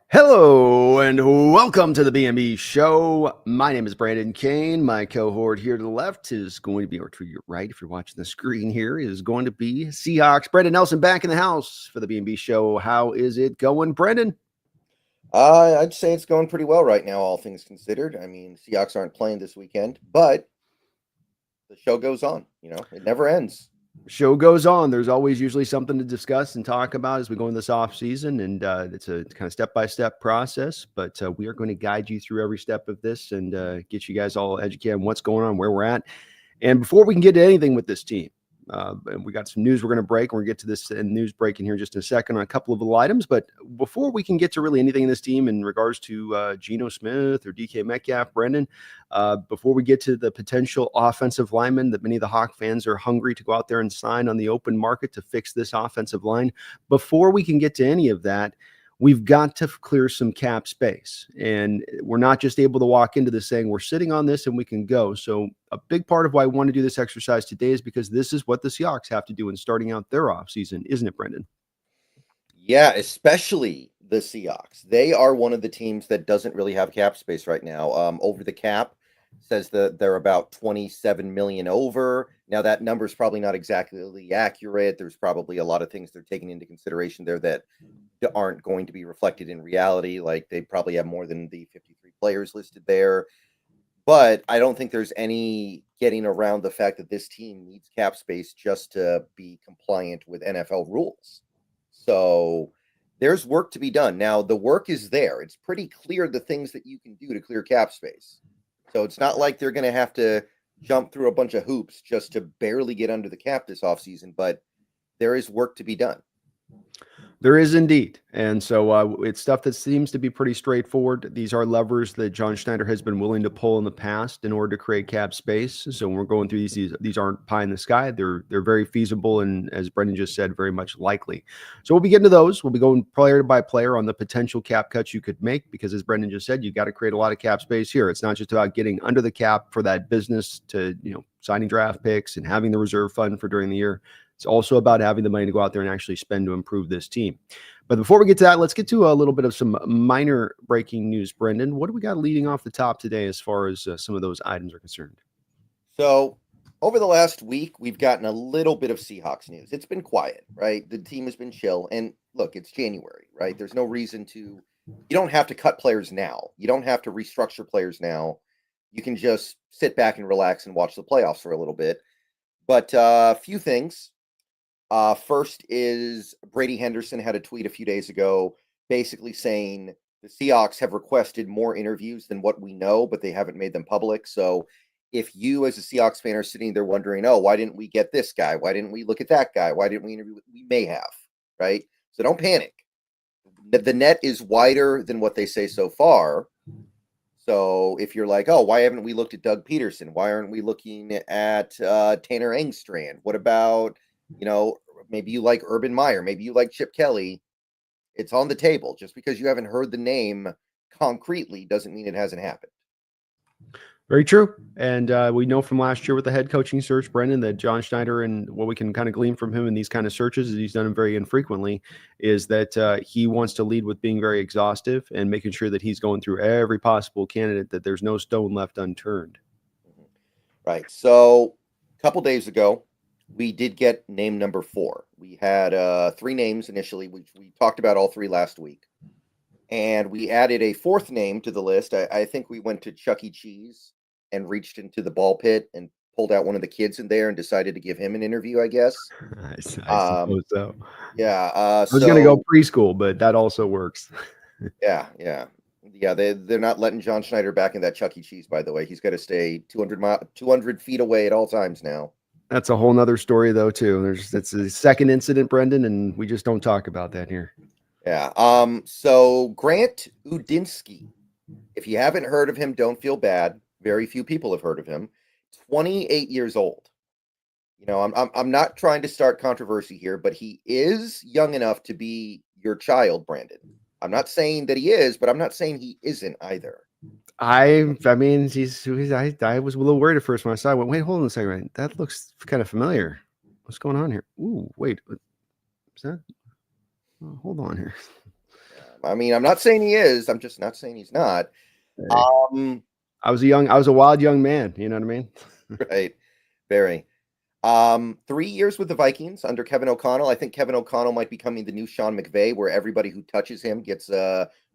Hello and welcome to the B&B Show. My name is Brandon Kane. My cohort here to the left is going to be, or to your right, if you're watching the screen here, is going to be Seahawks. Brendan Nelson back in the house for the B&B Show. How is it going, Brendan? I'd say it's going pretty well right now, all things considered. I mean, Seahawks aren't playing this weekend, but the show goes on. It never ends. Show goes on. There's always usually something to discuss and talk about as we go into this off season, and it's a kind of step-by-step process, but we are going to guide you through every step of this and get you guys all educated on what's going on, where we're at. And before we can get to anything with this team, and we got some news we're going to break. We're going to get to this news break in here in just a second on a couple of little items. But before we can get to really anything in this team in regards to Geno Smith or DK Metcalf, Brendan, before we get to the potential offensive lineman that many of the Hawk fans are hungry to go out there and sign on the open market to fix this offensive line, before we can get to any of that, we've got to clear some cap space. And we're not just able to walk into this saying we're sitting on this and we can go. So a big part of why I want to do this exercise today is because this is what the Seahawks have to do in starting out their offseason, isn't it, Brendan? Yeah, especially the Seahawks. They are one of the teams that doesn't really have cap space right now. Over the cap says that they're about 27 million over. Now that number is probably not exactly accurate. There's probably a lot of things they're taking into consideration there that aren't going to be reflected in reality. Like they probably have more than the 53 players listed there. But I don't think there's any getting around the fact that this team needs cap space just to be compliant with NFL rules. So there's work to be done. Now, the work is there. It's pretty clear the things that you can do to clear cap space. So it's not like they're going to have to jump through a bunch of hoops just to barely get under the cap this offseason, but there is work to be done. There is indeed. And so it's stuff that seems to be pretty straightforward. These are levers that John Schneider has been willing to pull in the past in order to create cap space. So when we're going through these aren't pie in the sky. They're very feasible and, as Brendan just said, very much likely. So we'll be getting to those. We'll be going player by player on the potential cap cuts you could make because, as Brendan just said, you got to create a lot of cap space here. It's not just about getting under the cap for that business to, signing draft picks and having the reserve fund for during the year. It's also about having the money to go out there and actually spend to improve this team. But before we get to that, let's get to a little bit of some minor breaking news, Brendan. What do we got leading off the top today as far as some of those items are concerned? So over the last week, we've gotten a little bit of Seahawks news. It's been quiet, right? The team has been chill. And look, it's January, right? There's no reason you don't have to cut players now. You don't have to restructure players now. You can just sit back and relax and watch the playoffs for a little bit. But a few things. First is Brady Henderson had a tweet a few days ago basically saying the Seahawks have requested more interviews than what we know, but they haven't made them public. So if you as a Seahawks fan are sitting there wondering, oh, why didn't we get this guy? Why didn't we look at that guy? Why didn't we interview? We may have, right? So don't panic. The net is wider than what they say so far. So if you're like, oh, why haven't we looked at Doug Peterson? Why aren't we looking at Tanner Engstrand? What about, maybe you like Urban Meyer, maybe you like Chip Kelly. It's on the table. Just because you haven't heard the name concretely doesn't mean it hasn't happened. Very true. And we know from last year with the head coaching search, Brendan, that John Schneider and what we can kind of glean from him in these kind of searches, he's done them very infrequently, is that he wants to lead with being very exhaustive and making sure that he's going through every possible candidate, that there's no stone left unturned. Right. So a couple days ago, we did get name number 4. We had 3 names initially, which we talked about all 3 last week. And we added a 4th name to the list. I think we went to Chuck E. Cheese and reached into the ball pit and pulled out one of the kids in there and decided to give him an interview, I guess. I suppose so. Yeah. I was going to go preschool, but that also works. Yeah. They're not letting John Schneider back in that Chuck E. Cheese, by the way. He's got to stay 200 feet away at all times now. That's a whole nother story, though, too. It's a second incident, Brendan, and we just don't talk about that here. Yeah. So Grant Udinsky, if you haven't heard of him, don't feel bad. Very few people have heard of him. 28 years old. I'm not trying to start controversy here, but he is young enough to be your child, Brandon. I'm not saying that he is, but I'm not saying he isn't either. I mean, I was a little worried at first when I saw it. I went, wait, hold on a second. Right? That looks kind of familiar. What's going on here? Ooh, wait. Is that? Oh, hold on here. I mean, I'm not saying he is. I'm just not saying he's not. Hey, Um, I was a wild young man. You know what I mean? right. Very. 3 years with the Vikings under Kevin O'Connell. I think Kevin O'Connell might be becoming the new Sean McVay, where everybody who touches him gets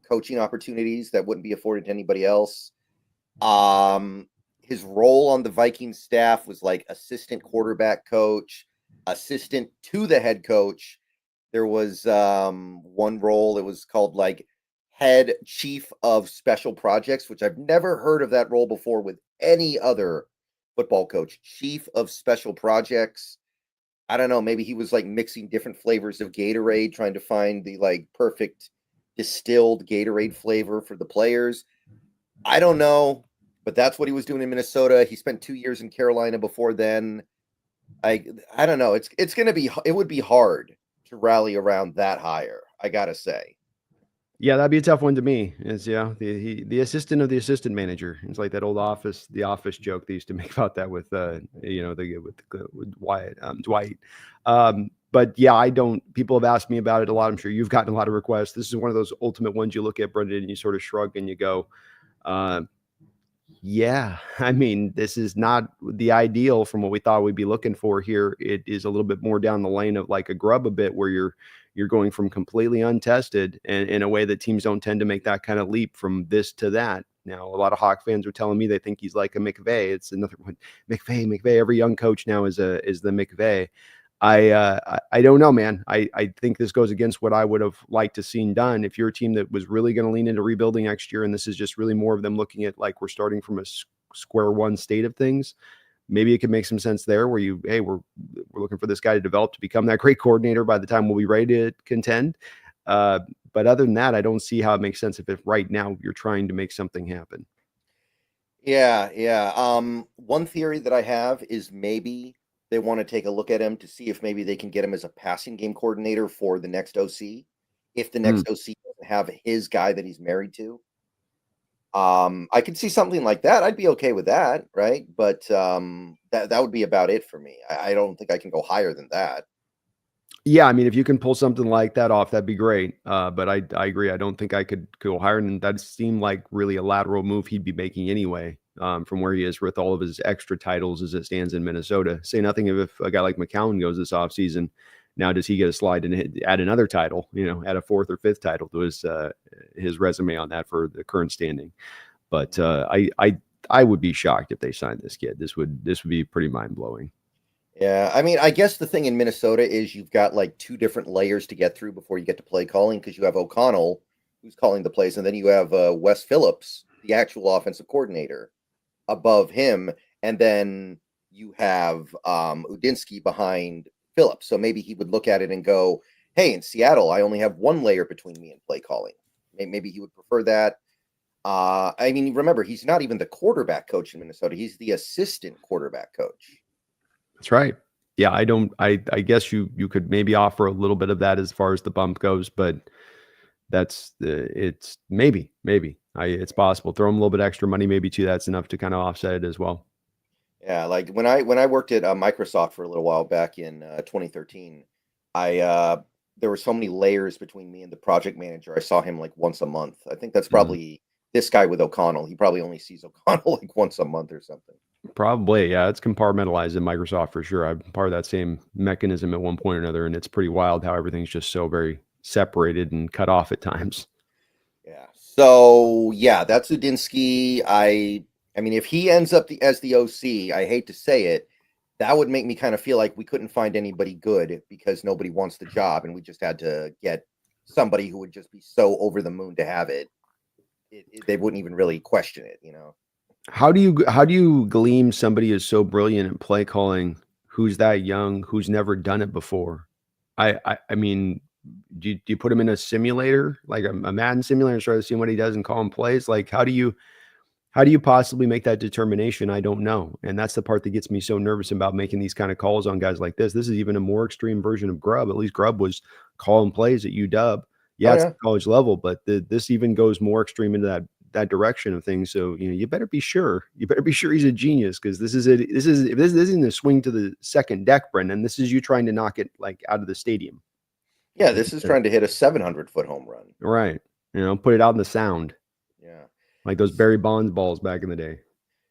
coaching opportunities that wouldn't be afforded to anybody else. His role on the Vikings staff was like assistant quarterback coach, assistant to the head coach. There was one role, it was called like head chief of special projects, which I've never heard of that role before with any other football coach. Chief of special projects. I don't know, maybe he was like mixing different flavors of Gatorade, trying to find the like perfect distilled Gatorade flavor for the players. I don't know, but that's what he was doing in Minnesota. He spent 2 years in Carolina before then. I don't know. It would be hard to rally around that hire, I gotta say. Yeah, that'd be a tough one to me. Is the assistant of the assistant manager. It's like that old the office joke they used to make about that with with Dwight. But yeah, I don't. People have asked me about it a lot. I'm sure you've gotten a lot of requests. This is one of those ultimate ones you look at, Brendan, and you sort of shrug and you go, uh, yeah, I mean, this is not the ideal from what we thought we'd be looking for here. It is a little bit more down the lane of like a grub a bit, where you're going from completely untested, and in a way that teams don't tend to make that kind of leap from this to that. Now, a lot of Hawk fans are telling me they think he's like a McVay. It's another one, McVay. Every young coach now is the McVay. I don't know, man. I think this goes against what I would have liked to seen done. If you're a team that was really going to lean into rebuilding next year, and this is just really more of them looking at like we're starting from a square one state of things, maybe it could make some sense there. Where we're looking for this guy to develop to become that great coordinator by the time we'll be ready to contend. But other than that, I don't see how it makes sense if right now you're trying to make something happen. Yeah, yeah. One theory that I have is maybe they want to take a look at him to see if maybe they can get him as a passing game coordinator for the next OC. If the Hmm. next OC doesn't have his guy that he's married to, I could see something like that. I'd be okay with that, right? But that would be about it for me. I don't think I can go higher than that. Yeah, I mean, if you can pull something like that off, that'd be great. But I agree. I don't think I could go higher, and that seemed like really a lateral move he'd be making anyway, from where he is with all of his extra titles as it stands in Minnesota. Say nothing of if a guy like McCown goes this offseason. Now, does he get a slide and add another title? Add a fourth or fifth title to his resume on that for the current standing. But I would be shocked if they signed this kid. This would be pretty mind blowing. Yeah, I mean, I guess the thing in Minnesota is you've got like two different layers to get through before you get to play calling, because you have O'Connell who's calling the plays, and then you have Wes Phillips, the actual offensive coordinator, above him, and then you have Udinsky behind Phillips. So maybe he would look at it and go, "Hey, in Seattle, I only have one layer between me and play calling." Maybe he would prefer that. I mean, remember, he's not even the quarterback coach in Minnesota; he's the assistant quarterback coach. That's right. Yeah, I guess you could maybe offer a little bit of that as far as the bump goes, but it's maybe it's possible. Throw them a little bit extra money, maybe too. That's enough to kind of offset it as well. Yeah, like when I worked at Microsoft for a little while back in 2013, I there were so many layers between me and the project manager. I saw him like once a month. I think that's Mhm. probably this guy with O'Connell. He probably only sees O'Connell like once a month or something. Probably, yeah. It's compartmentalized in Microsoft for sure. I'm part of that same mechanism at one point or another, and it's pretty wild how everything's just so very separated and cut off at times. Yeah. So yeah, that's Udinsky. I mean, if he ends up as the OC, I hate to say it, that would make me kind of feel like we couldn't find anybody good because nobody wants the job, and we just had to get somebody who would just be so over the moon to have it. They wouldn't even really question it, you know. How do you glean somebody is so brilliant at play calling, who's that young, who's never done it before? I mean, do you put him in a simulator, like a Madden simulator, and start to see what he does and call him plays? Like, how do you possibly make that determination? I don't know, and that's the part that gets me so nervous about making these kind of calls on guys like this. This is even a more extreme version of Grubb. At least Grubb was calling plays at UW. Oh Yeah, it's yeah, college level, but this even goes more extreme into that direction of things. So you better be sure. You better be sure he's a genius, because this is it. This isn't a swing to the second deck, Brendan. This is you trying to knock it like out of the stadium. yeah. This is trying to hit a 700-foot home run. Right. Put it out in the sound, Yeah. like those Barry Bonds balls back in the day.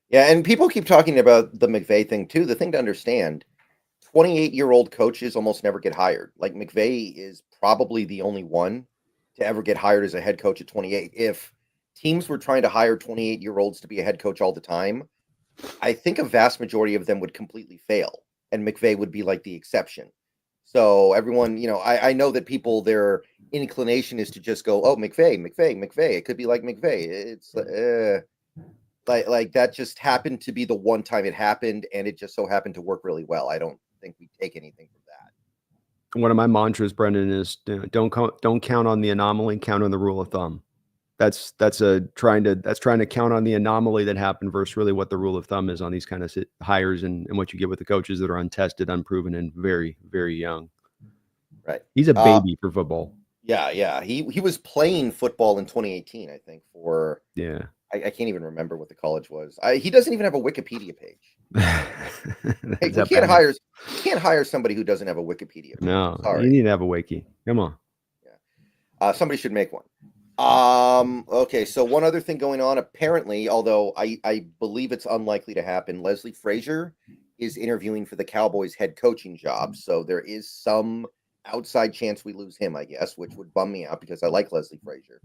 Yeah, and people keep talking about the McVay thing too. The thing to understand, 28-year-old coaches almost never get hired. Like McVay is probably the only one to ever get hired as a head coach at 28. If teams were trying to hire 28-year-olds to be a head coach all the time, I think a vast majority of them would completely fail, and McVay would be like the exception. So everyone, I know that people, their inclination is to just go, "Oh, McVay, McVay, McVay." It could be like McVay. It's like that just happened to be the one time it happened, and it just so happened to work really well. I don't think we take anything from that. One of my mantras, Brendan, is don't count on the anomaly, count on the rule of thumb. That's trying to count on the anomaly that happened versus really what the rule of thumb is on these kind of hires and what you get with the coaches that are untested, unproven, and very, very young. Right. He's a baby for football. Yeah. He was playing football in 2018, I think. Yeah. I can't even remember what the college was. He doesn't even have a Wikipedia page. Like, you can't hire somebody who doesn't have a Wikipedia page. No, sorry. You need to have a wiki. Come on. Yeah. Somebody should make one. Okay, so one other thing going on, apparently, although I believe it's unlikely to happen, Leslie Frazier is interviewing for the Cowboys head coaching job. So there is some outside chance we lose him, I guess, which would bum me out because I like Leslie Frazier.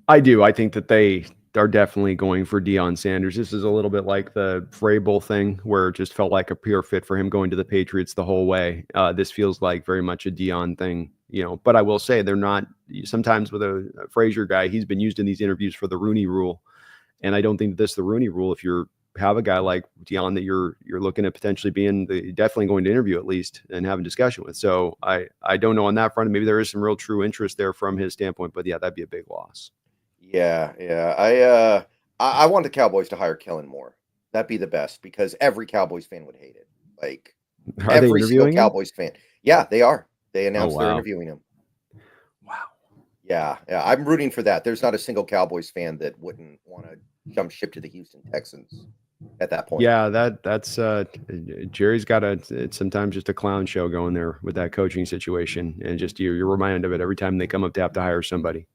I do. I think that they are definitely going for Deion Sanders. This is a little bit like the Vrabel thing where it just felt like a pure fit for him going to the Patriots the whole way. This feels like very much a Deion thing, but I will say they're not sometimes with a Frazier guy, he's been used in these interviews for the Rooney rule. And I don't think this is the Rooney rule. If you have a guy like Deion that you're looking at potentially being definitely going to interview at least and have a discussion with. So I don't know on that front. Maybe there is some real true interest there from his standpoint, but yeah, that'd be a big loss. Yeah. I want the Cowboys to hire Kellen Moore. That'd be the best because every Cowboys fan would hate it. Like every single Cowboys fan. Yeah, they are. They announced they're interviewing him. Wow. Yeah. I'm rooting for that. There's not a single Cowboys fan that wouldn't want to jump ship to the Houston Texans at that point. Yeah, that's Jerry's got it's sometimes just a clown show going there with that coaching situation, and just you're reminded of it every time they come up to have to hire somebody.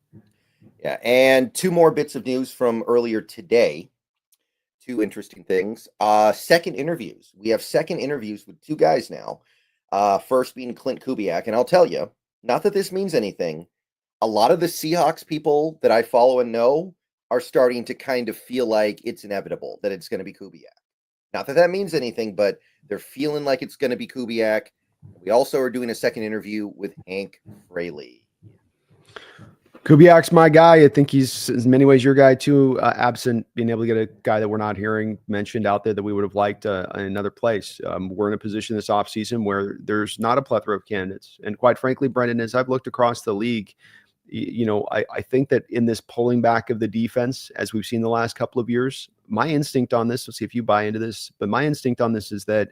Yeah, and two more bits of news from earlier today. Two interesting things. Second interviews. We have second interviews with two guys now. First being Clint Kubiak, and I'll tell you, not that this means anything, a lot of the Seahawks people that I follow and know are starting to kind of feel like it's inevitable that it's going to be Kubiak. Not that means anything, but they're feeling like it's going to be Kubiak. We also are doing a second interview with Hank Fraley. Kubiak's my guy. I think he's in many ways your guy too, absent being able to get a guy that we're not hearing mentioned out there that we would have liked in another place. We're in a position this offseason where there's not a plethora of candidates. And quite frankly, Brendan, as I've looked across the league, I think that in this pulling back of the defense, as we've seen the last couple of years, my instinct on this, let's see if you buy into this, but my instinct on this is that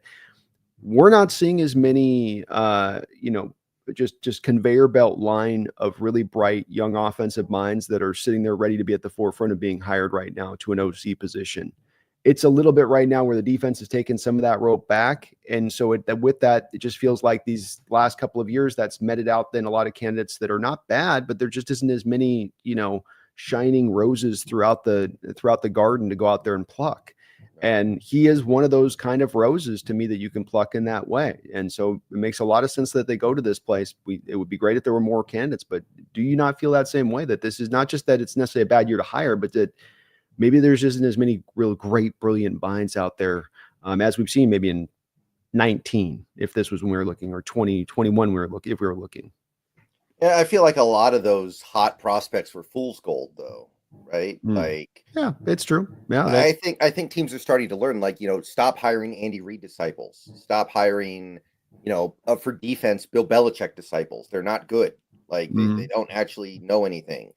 we're not seeing as many, just conveyor belt line of really bright young offensive minds that are sitting there ready to be at the forefront of being hired right now to an OC position. It's a little bit right now where the defense has taken some of that rope back. And so with that, it just feels like these last couple of years that's meted out then a lot of candidates that are not bad, but there just isn't as many, shining roses throughout the garden to go out there and pluck. And he is one of those kind of roses to me that you can pluck in that way. And so it makes a lot of sense that they go to this place. It would be great if there were more candidates, but do you not feel that same way, that this is not just that it's necessarily a bad year to hire, but that maybe there's isn't as many real great, brilliant binds out there as we've seen maybe in 19, if this was when we were looking, or 2021 if we were looking. Yeah, I feel like a lot of those hot prospects were fool's gold, though. Right? Like, yeah, it's true. Yeah, I think teams are starting to learn, like, stop hiring Andy Reid disciples. Stop hiring, for defense, Bill Belichick disciples. They're not good. Like, they don't actually know anything.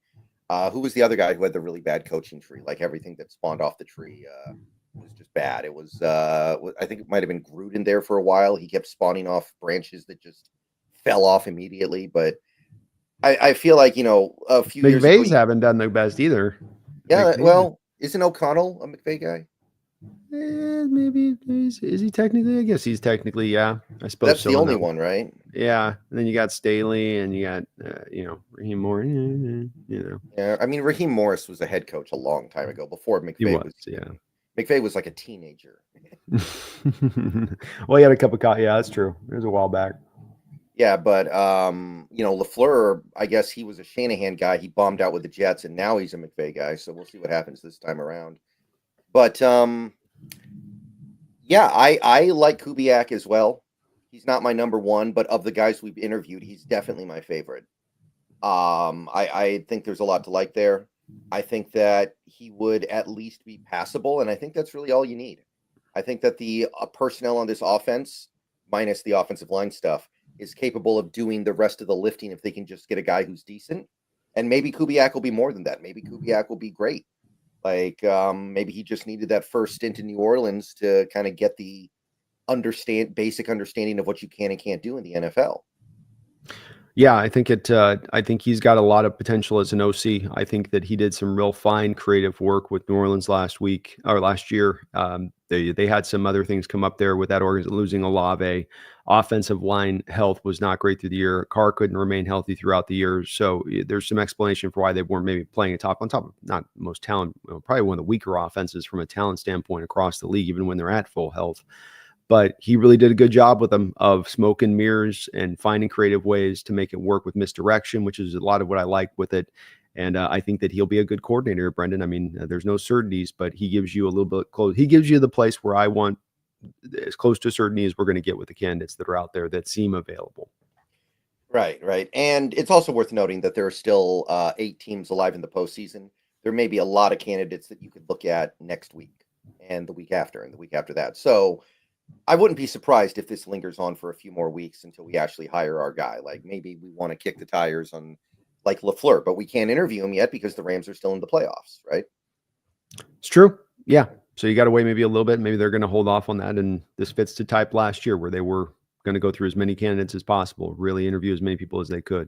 Who was the other guy who had the really bad coaching tree? Like, everything that spawned off the tree was just bad. It was, I think it might have been Gruden there for a while. He kept spawning off branches that just fell off immediately, but I feel like, a few years ago, McVay's haven't done the best either. Yeah, well, isn't O'Connell a McVay guy? Maybe is he technically? I guess he's technically, yeah. I suppose That's the so. On only that one, right? yeah. And then you got Staley, and you got Raheem Moore. Yeah, I mean, Raheem Morris was a head coach a long time ago, before He McVay was, was yeah. McVay was like a teenager. Well, he had a cup of coffee. Yeah, that's true. It was a while back. Yeah, but LaFleur, I guess he was a Shanahan guy. He bombed out with the Jets, and now he's a McVay guy. So we'll see what happens this time around. But yeah, I like Kubiak as well. He's not my number one, but of the guys we've interviewed, he's definitely my favorite. I think there's a lot to like there. I think that he would at least be passable, and I think that's really all you need. I think that the personnel on this offense, minus the offensive line stuff, is capable of doing the rest of the lifting if they can just get a guy who's decent. And maybe Kubiak will be more than that. Maybe Kubiak will be great. Like maybe he just needed that first stint in New Orleans to kind of get the basic understanding of what you can and can't do in the NFL. Yeah, I think it. I think he's got a lot of potential as an OC. I think that he did some real fine creative work with New Orleans last year. They had some other things come up there with that organization losing Olave. Offensive line health was not great through the year. Carr couldn't remain healthy throughout the year. So there's some explanation for why they weren't maybe playing on top of not most talent, probably one of the weaker offenses from a talent standpoint across the league, even when they're at full health. But he really did a good job with them of smoke and mirrors and finding creative ways to make it work with misdirection, which is a lot of what I like with it. And I think that he'll be a good coordinator, Brendan. I mean, there's no certainties, but he gives you a little bit close. He gives you the place where I want as close to certainty as we're going to get with the candidates that are out there that seem available. Right, right. And it's also worth noting that there are still 8 teams alive in the postseason. There may be a lot of candidates that you could look at next week and the week after and the week after that. So I wouldn't be surprised if this lingers on for a few more weeks until we actually hire our guy. Like maybe we want to kick the tires on like LaFleur, but we can't interview him yet because the Rams are still in the playoffs, right? It's true. Yeah. So you got to wait maybe a little bit. Maybe they're going to hold off on that. And this fits to type last year where they were going to go through as many candidates as possible, really interview as many people as they could.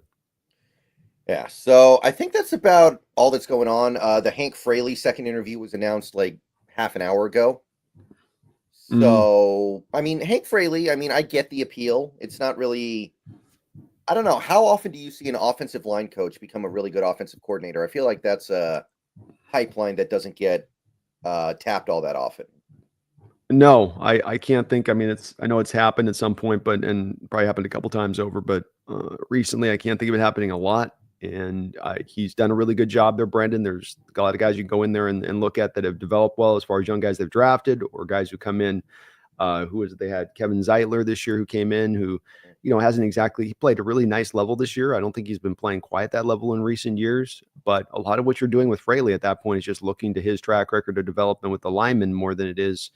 Yeah. So I think that's about all that's going on. The Hank Fraley second interview was announced like half an hour ago. Mm. So, I mean, Hank Fraley, I mean, I get the appeal. It's not really, I don't know. How often do you see an offensive line coach become a really good offensive coordinator? I feel like that's a pipeline that doesn't get tapped all that often. No, I can't think. I mean, I know it's happened at some point, but and probably happened a couple times over, but recently I can't think of it happening a lot. And he's done a really good job there, Brendan. There's a lot of guys you can go in there and look at that have developed well as far as young guys they've drafted or guys who come in. Who was it? They had Kevin Zeitler this year who came in who, hasn't exactly he played a really nice level this year. I don't think he's been playing quite that level in recent years, but a lot of what you're doing with Fraley at that point is just looking to his track record of development with the linemen more than it is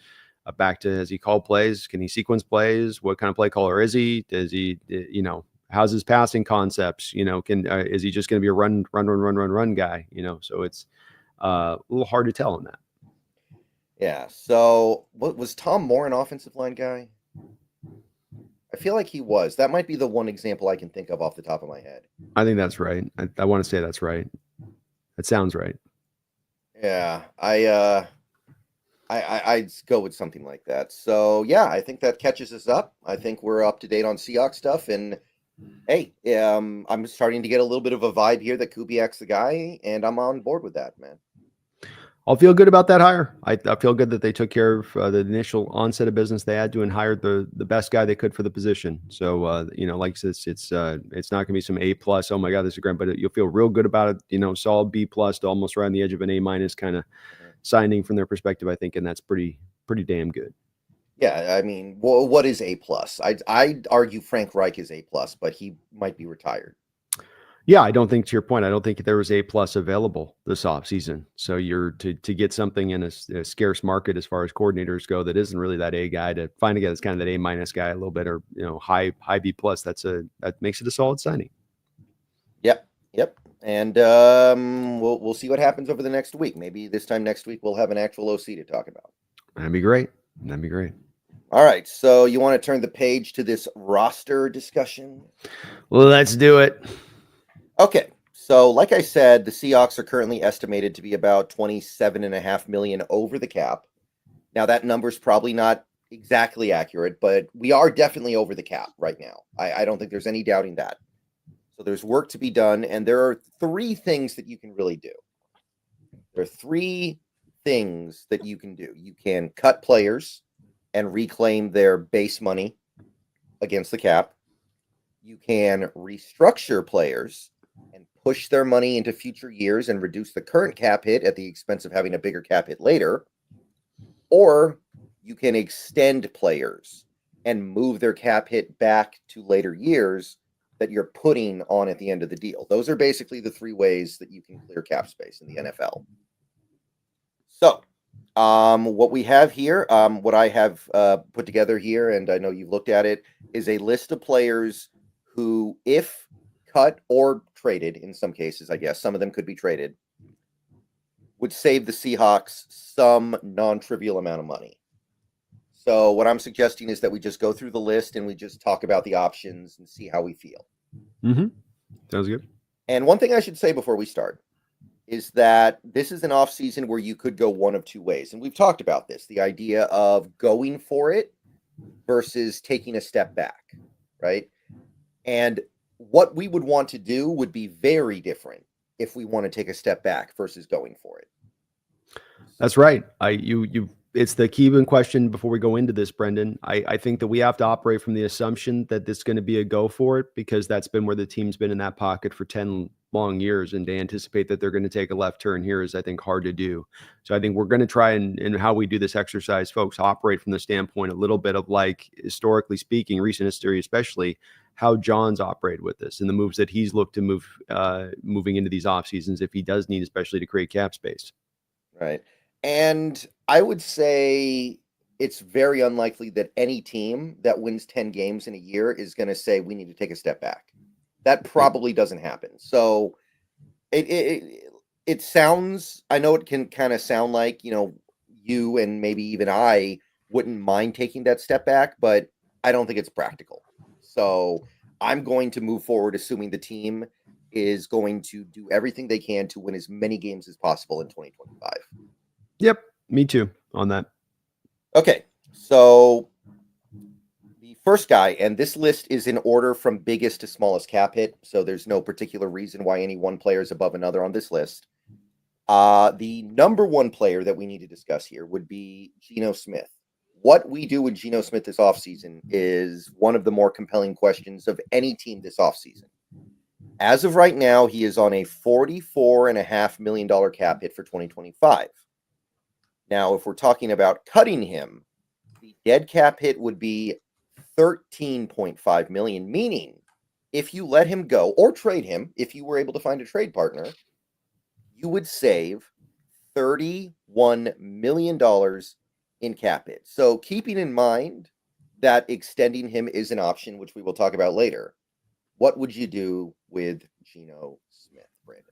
back to has he called plays? Can he sequence plays? What kind of play caller is he? Does he, how's his passing concepts? Is he just going to be a run guy? So it's a little hard to tell on that. Yeah. So, what was Tom Moore an offensive line guy? I feel like he was. That might be the one example I can think of off the top of my head. I think that's right. I want to say that's right. That sounds right. Yeah. I'd go with something like that. So yeah, I think that catches us up. I think we're up to date on Seahawks stuff, and hey, I'm starting to get a little bit of a vibe here that Kubiak's the guy, and I'm on board with that, man. I'll feel good about that hire. I feel good that they took care of the initial onset of business they had to and hired the best guy they could for the position. So like I said, it's not going to be some A plus. Oh my God, this is great, but you'll feel real good about it. Solid B plus to almost right on the edge of an A minus kind of signing from their perspective, I think, and that's pretty damn good. Yeah, I mean, what is A plus? I'd argue Frank Reich is A plus, but he might be retired. Yeah, I don't think, to your point, I don't think there was A plus available this offseason. So you're to get something in a scarce market as far as coordinators go that isn't really that A guy, to find a guy that's kind of that A minus guy a little bit, or high B plus. That makes it a solid signing. Yep. And we'll see what happens over the next week. Maybe this time next week we'll have an actual OC to talk about. That'd be great. All right. So you want to turn the page to this roster discussion? Well, let's do it. Okay. So like I said, the Seahawks are currently estimated to be about $27.5 million over the cap. Now, that number's probably not exactly accurate, but we are definitely over the cap right now. I don't think there's any doubting that. So there's work to be done, and there are three things that you can really do. There are three things that you can do. You can cut players and reclaim their base money against the cap. You can restructure players and push their money into future years and reduce the current cap hit at the expense of having a bigger cap hit later. Or you can extend players and move their cap hit back to later years that you're putting on at the end of the deal. Those are basically the three ways that you can clear cap space in the NFL. So, what we have here, what I have put together here, and I know you've looked at it, is a list of players who, if cut or traded, in some cases, I guess, some of them could be traded, would save the Seahawks some non-trivial amount of money. So what I'm suggesting is that we just go through the list and we just talk about the options and see how we feel. Mm-hmm. Sounds good. And one thing I should say before we start is that this is an off season where you could go one of two ways. And we've talked about this, the idea of going for it versus taking a step back, right? And what we would want to do would be very different if we want to take a step back versus going for it. That's right. It's the key question before we go into this, Brendan. I think that we have to operate from the assumption that this is going to be a go for it, because that's been where the team's been in that pocket for 10 long years. And to anticipate that they're going to take a left turn here is, I think, hard to do. So I think we're going to try and how we do this exercise, folks, operate from the standpoint a little bit of, like, historically speaking, recent history, especially how John's operated with this and the moves that he's looked to moving into these off seasons if he does need, especially to create cap space. Right. And I would say it's very unlikely that any team that wins 10 games in a year is going to say we need to take a step back. That probably doesn't happen. So it sounds, I know it can kind of sound like, you and maybe even I wouldn't mind taking that step back, but I don't think it's practical. So I'm going to move forward assuming the team is going to do everything they can to win as many games as possible in 2025. Yep, me too on that. Okay, so the first guy, and this list is in order from biggest to smallest cap hit, so there's no particular reason why any one player is above another on this list. The number one player that we need to discuss here would be Geno Smith. What we do with Geno Smith this offseason is one of the more compelling questions of any team this offseason. As of right now, he is on a $44.5 million cap hit for 2025. Now, if we're talking about cutting him, the dead cap hit would be $13.5 million, meaning if you let him go or trade him, if you were able to find a trade partner, you would save $31 million in cap hit. So keeping in mind that extending him is an option, which we will talk about later, what would you do with Geno Smith, Brandon?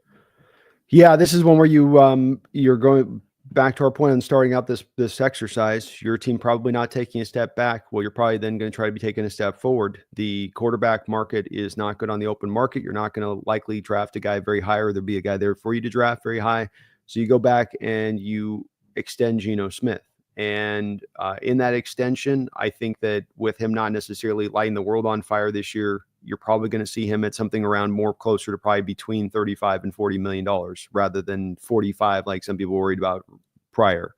Yeah, this is one where you're going back to our point on starting out this exercise. Your team probably not taking a step back. Well, you're probably then going to try to be taking a step forward. The quarterback market is not good on the open market. You're not going to likely draft a guy very high, or there'll be a guy there for you to draft very high. So you go back and you extend Geno Smith. And in that extension, I think that with him not necessarily lighting the world on fire this year, you're probably going to see him at something around more closer to probably between $35 and $40 million rather than 45, like some people were worried about prior.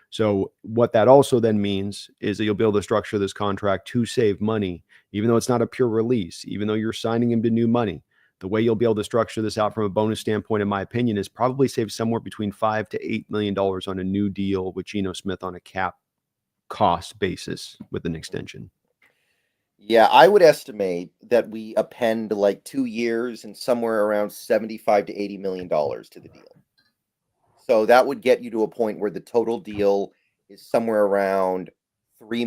So what that also then means is that you'll be able to structure this contract to save money, even though it's not a pure release, even though you're signing him to new money. The way you'll be able to structure this out from a bonus standpoint, in my opinion, is probably save somewhere between $5 to $8 million on a new deal with Geno Smith on a cap cost basis with an extension. Yeah, I would estimate that we append like 2 years and somewhere around $75 to $80 million to the deal. So that would get you to a point where the total deal is somewhere around 3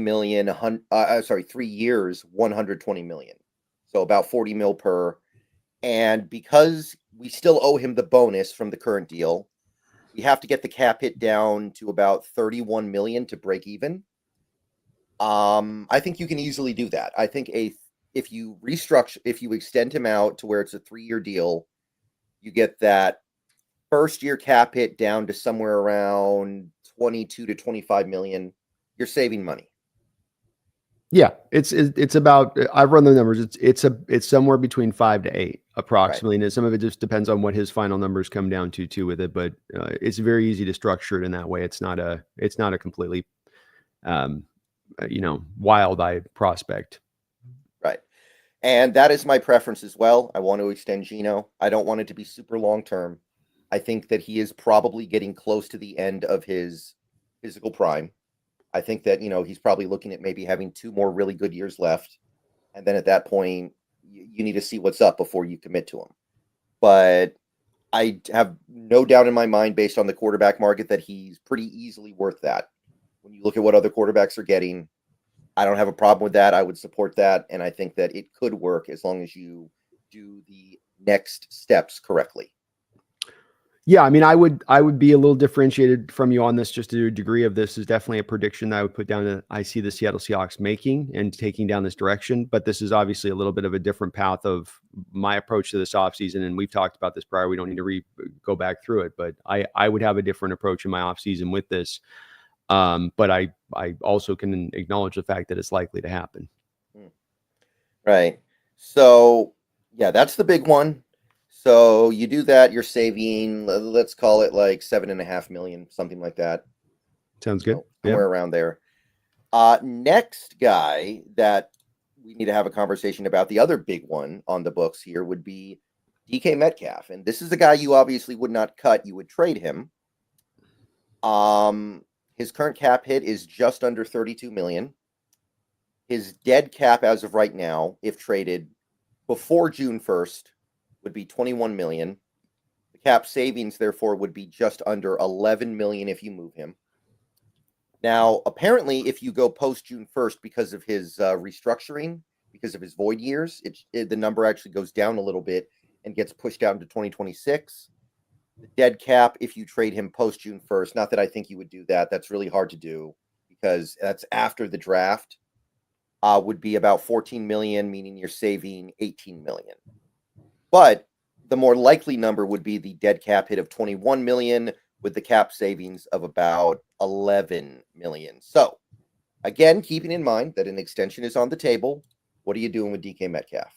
years, 120 million. So about 40 mil per. And because we still owe him the bonus from the current deal, we have to get the cap hit down to about 31 million to break even. I think you can easily do that. I think if you extend him out to where it's a 3-year deal, you get that first year cap hit down to somewhere around 22 to 25 million. you're saving money. Yeah, it's about. I've run the numbers. It's somewhere between 5 to 8 approximately, and some of it just depends on what his final numbers come down to too with it. But it's very easy to structure it in that way. It's not a completely um, wild-eyed prospect. Right. And that is my preference as well. I want to extend Geno. I don't want it to be super long term. I think that he is probably getting close to the end of his physical prime. I think that, he's probably looking at maybe having 2 more really good years left. And then at that point, you need to see what's up before you commit to him. But I have no doubt in my mind, based on the quarterback market, that he's pretty easily worth that. When you look at what other quarterbacks are getting, I don't have a problem with that. I would support that. And I think that it could work as long as you do the next steps correctly. Yeah, I mean, I would be a little differentiated from you on this. Just to a degree of this is definitely a prediction that I would put down that I see the Seattle Seahawks making and taking down this direction. But this is obviously a little bit of a different path of my approach to this offseason. And we've talked about this prior. We don't need to go back through it. But I would have a different approach in my offseason with this. But I also can acknowledge the fact that it's likely to happen. Right. So, yeah, that's the big one. So you do that, you're saving, let's call it like 7.5 million, something like that. Sounds good. Somewhere around there. Next guy that we need to have a conversation about, the other big one on the books here, would be DK Metcalf. And this is a guy you obviously would not cut. You would trade him. His current cap hit is just under 32 million. His dead cap as of right now, if traded before June 1st, would be 21 million. The cap savings, therefore, would be just under 11 million if you move him. Now, apparently, if you go post June 1st because of his restructuring, because of his void years, the number actually goes down a little bit and gets pushed out into 2026. The dead cap, if you trade him post June 1st, not that I think you would do that. That's really hard to do because that's after the draft, would be about 14 million, meaning you're saving 18 million. But the more likely number would be the dead cap hit of 21 million with the cap savings of about 11 million. So, again, keeping in mind that an extension is on the table, what are you doing with DK Metcalf?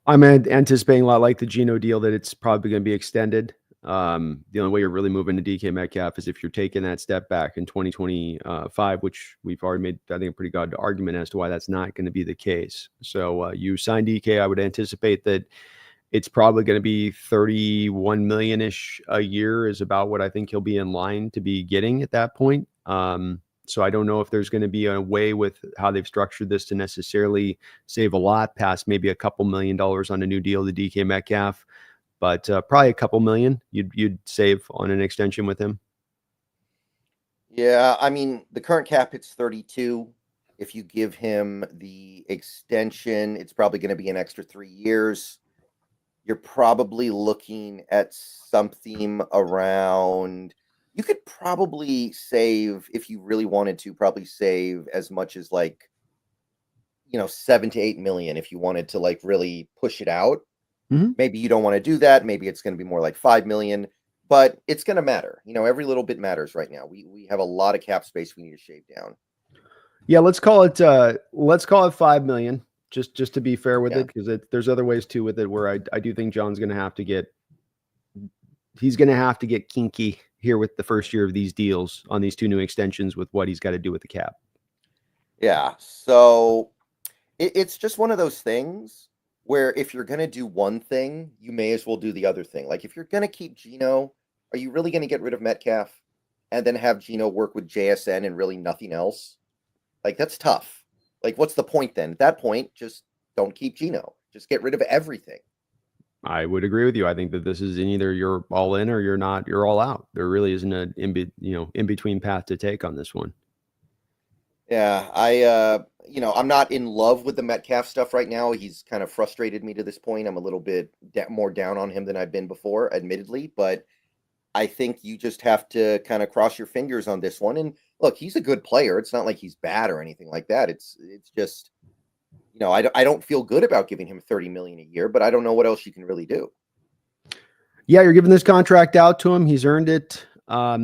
I'm anticipating a lot like the Geno deal that it's probably going to be extended. The only way you're really moving to DK Metcalf is if you're taking that step back in 2025, which we've already made, I think, a pretty good argument as to why that's not going to be the case. So you sign DK, I would anticipate that it's probably going to be 31 million-ish a year is about what I think he'll be in line to be getting at that point. So I don't know if there's going to be a way with how they've structured this to necessarily save a lot past maybe a couple $1 million on a new deal to DK Metcalf, but probably a couple million you'd save on an extension with him. Yeah, I mean, the current cap hits 32. If you give him the extension, it's probably going to be an extra 3 years. You're probably looking at something around, you could probably save, if you really wanted to, probably save as much as 7 to 8 million if you wanted to really push it out. Mm-hmm. Maybe you don't want to do that. Maybe it's going to be more like 5 million, but it's going to matter. Every little bit matters right now. We have a lot of cap space we need to shave down. Yeah, let's call it 5 million. Just to be fair with it, because there's other ways too with it where I do think John's going to have to get kinky here with the first year of these deals on these 2 new extensions with what he's got to do with the cap. Yeah, so it's just one of those things where if you're going to do one thing, you may as well do the other thing. Like if you're going to keep Geno, are you really going to get rid of Metcalf and then have Geno work with JSN and really nothing else? That's tough. What's the point then? At that point, just don't keep Geno. Just get rid of everything. I would agree with you. I think that this is either you're all in or you're not. You're all out. There really isn't an in between path to take on this one. Yeah, I'm not in love with the Metcalf stuff right now. He's kind of frustrated me to this point. I'm a little bit more down on him than I've been before, admittedly. But I think you just have to kind of cross your fingers on this one. And look, he's a good player. It's not like he's bad or anything like that. It's just, I don't feel good about giving him 30 million a year, but I don't know what else you can really do. Yeah, you're giving this contract out to him. He's earned it.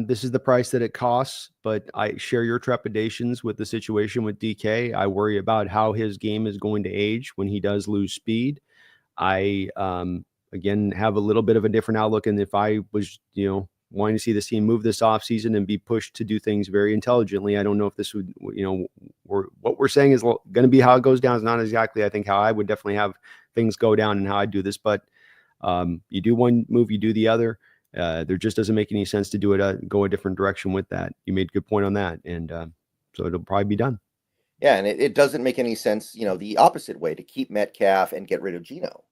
This is the price that it costs, but I share your trepidations with the situation with DK. I worry about how his game is going to age when he does lose speed. I again have a little bit of a different outlook, and if I was, wanting to see this team move this offseason and be pushed to do things very intelligently, I don't know if this would, what we're saying is going to be how it goes down is not exactly, I think, how I would definitely have things go down and how I do this. But you do one move, you do the other. There just doesn't make any sense to do it, go a different direction with that. You made a good point on that, and so it'll probably be done. Yeah, and it doesn't make any sense, the opposite way, to keep Metcalf and get rid of Geno,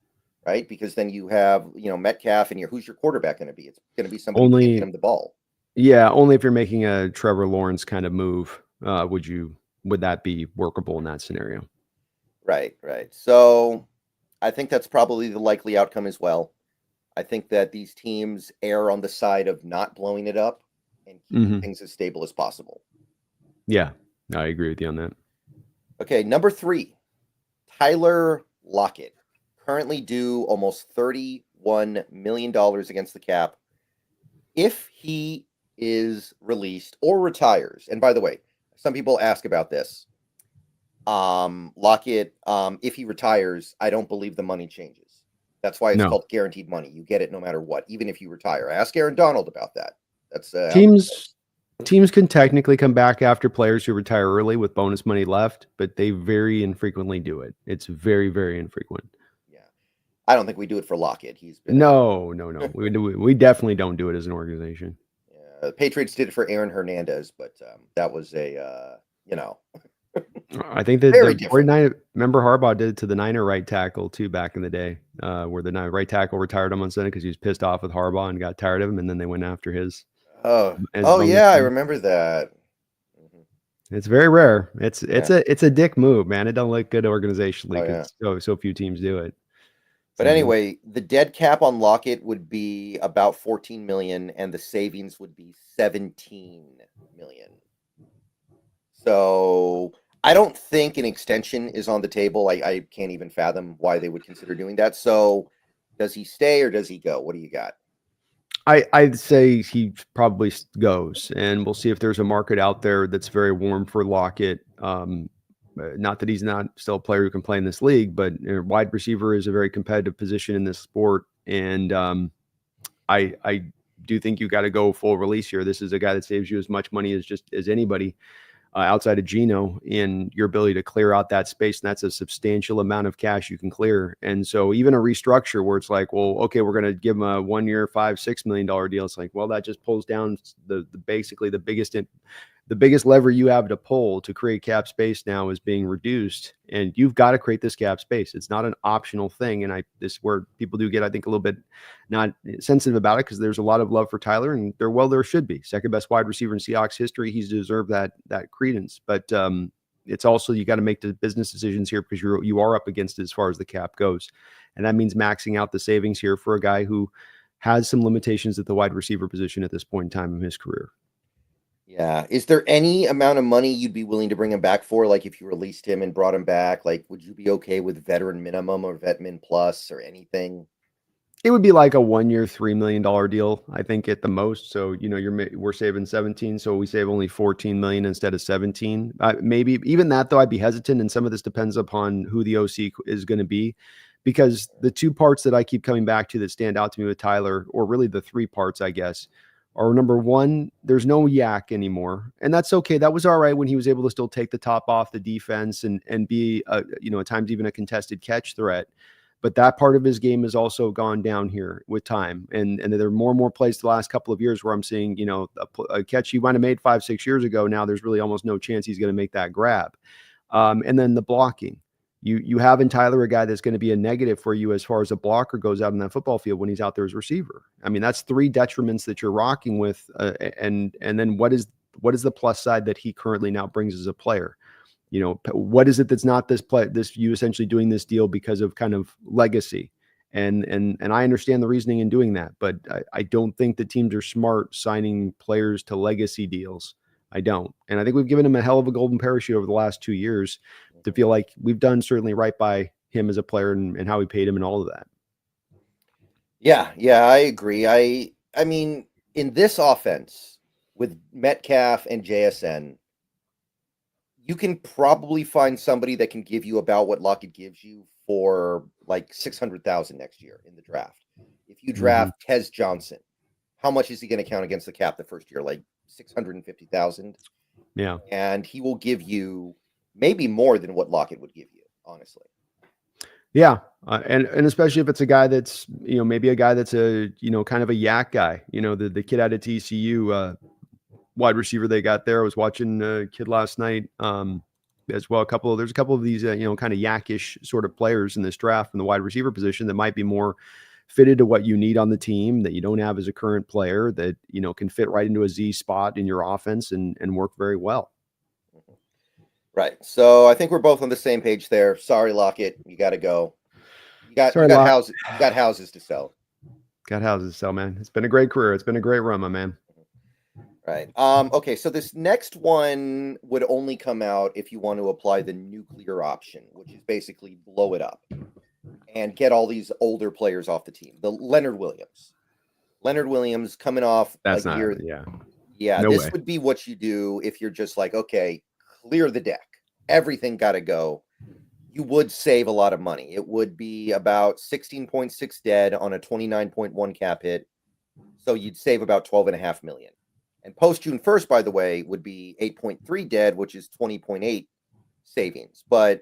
right? Because then you have, Metcalf, and who's your quarterback going to be? It's going to be somebody who can get him the ball. Yeah, only if you're making a Trevor Lawrence kind of move, would that be workable in that scenario? Right. So I think that's probably the likely outcome as well. I think that these teams err on the side of not blowing it up and keeping things as stable as possible. Yeah, I agree with you on that. Okay, number 3, Tyler Lockett, currently due almost $31 million against the cap. If he is released or retires, and by the way, some people ask about this. Lockett, if he retires, I don't believe the money changes. That's why it's called guaranteed money. You get it no matter what, even if you retire. Ask Aaron Donald about that. That's teams can technically come back after players who retire early with bonus money left, but they very infrequently do it. It's very, very infrequent. Yeah, I don't think we do it for Lockett. He's been no. We definitely don't do it as an organization. Yeah, the Patriots did it for Aaron Hernandez, but that was I think that the 49, remember Harbaugh did it to the Niner right tackle too back in the day, where the right tackle retired him on Sunday because he was pissed off with Harbaugh and got tired of him, and then they went after his. Oh yeah, I remember that. It's very rare. It's a dick move, man. It don't look good organizationally because so few teams do it. But anyway, the dead cap on Lockett would be about 14 million, and the savings would be 17 million. So I don't think an extension is on the table. I can't even fathom why they would consider doing that. So does he stay or does he go? What do you got? I'd say he probably goes, and we'll see if there's a market out there that's very warm for Lockett. Not that he's not still a player who can play in this league, but wide receiver is a very competitive position in this sport. And I do think you got to go full release here. This is a guy that saves you as much money as anybody outside of Geno in your ability to clear out that space. And that's a substantial amount of cash you can clear. And so even a restructure where it's like, well, okay, we're going to give him a 1 year, $5-6 million deal. It's like, well, that just pulls down basically the biggest lever you have to pull to create cap space now is being reduced, and you've got to create this cap space. It's not an optional thing. And this where people do get, I think, a little bit not sensitive about it because there's a lot of love for Tyler, and there should be second best wide receiver in Seahawks history. He's deserved that credence, but it's also, you got to make the business decisions here because you are up against it as far as the cap goes. And that means maxing out the savings here for a guy who has some limitations at the wide receiver position at this point in time in his career. Yeah. Is there any amount of money you'd be willing to bring him back for? Like if you released him and brought him back, like would you be okay with veteran minimum or vet min plus or anything? It would be like a 1 year, $3 million deal, I think, at the most. So, we're saving 17. So we save only 14 million instead of 17. Maybe even that, though, I'd be hesitant. And some of this depends upon who the OC is going to be, because the two parts that I keep coming back to that stand out to me with Tyler, or really the three parts, I guess, are number one, there's no yak anymore. And that's okay. That was all right when he was able to still take the top off the defense and be, at times even a contested catch threat. But that part of his game has also gone down here with time. And there are more and more plays the last couple of years where I'm seeing, a catch he might have made 5-6 years ago. Now there's really almost no chance he's going to make that grab. And then the blocking. You have in Tyler a guy that's going to be a negative for you as far as a blocker goes out in that football field when he's out there as receiver. I mean, that's three detriments that you're rocking with. And then what is the plus side that he currently now brings as a player? What is it that's not you essentially doing this deal because of kind of legacy? And I understand the reasoning in doing that, but I don't think the teams are smart signing players to legacy deals. I don't. And I think we've given him a hell of a golden parachute over the last 2 years to feel like we've done certainly right by him as a player and how we paid him and all of that. Yeah, I agree. I mean, in this offense with Metcalf and JSN, you can probably find somebody that can give you about what Lockett gives you for like 600,000 next year in the draft. If you draft Tez Johnson, how much is he going to count against the cap the first year? Like 650,000. Yeah. And he will give you maybe more than what Lockett would give you, honestly. Yeah. And especially if it's a guy that's, maybe a guy that's a, kind of a yak guy, the kid out of TCU, wide receiver they got there. I was watching a kid last night as well. There's a couple of these, kind of yakish sort of players in this draft from the wide receiver position that might be more fitted to what you need on the team that you don't have as a current player that, can fit right into a Z spot in your offense and work very well. Right. So I think we're both on the same page there. Sorry, Lockett. You got to go. You got houses to sell. Got houses to sell, man. It's been a great career. It's been a great run, my man. Right. Okay. So this next one would only come out if you want to apply the nuclear option, which is basically blow it up and get all these older players off the team. The Leonard Williams coming off That's a not, year. Yeah. No This way. would be what you do if you're just like, okay, clear the deck. Everything got to go. You would save a lot of money. It would be about 16.6 dead on a 29.1 cap hit. So you'd save about 12.5 million. And post June 1st, by the way, would be 8.3 dead, which is 20.8 savings. But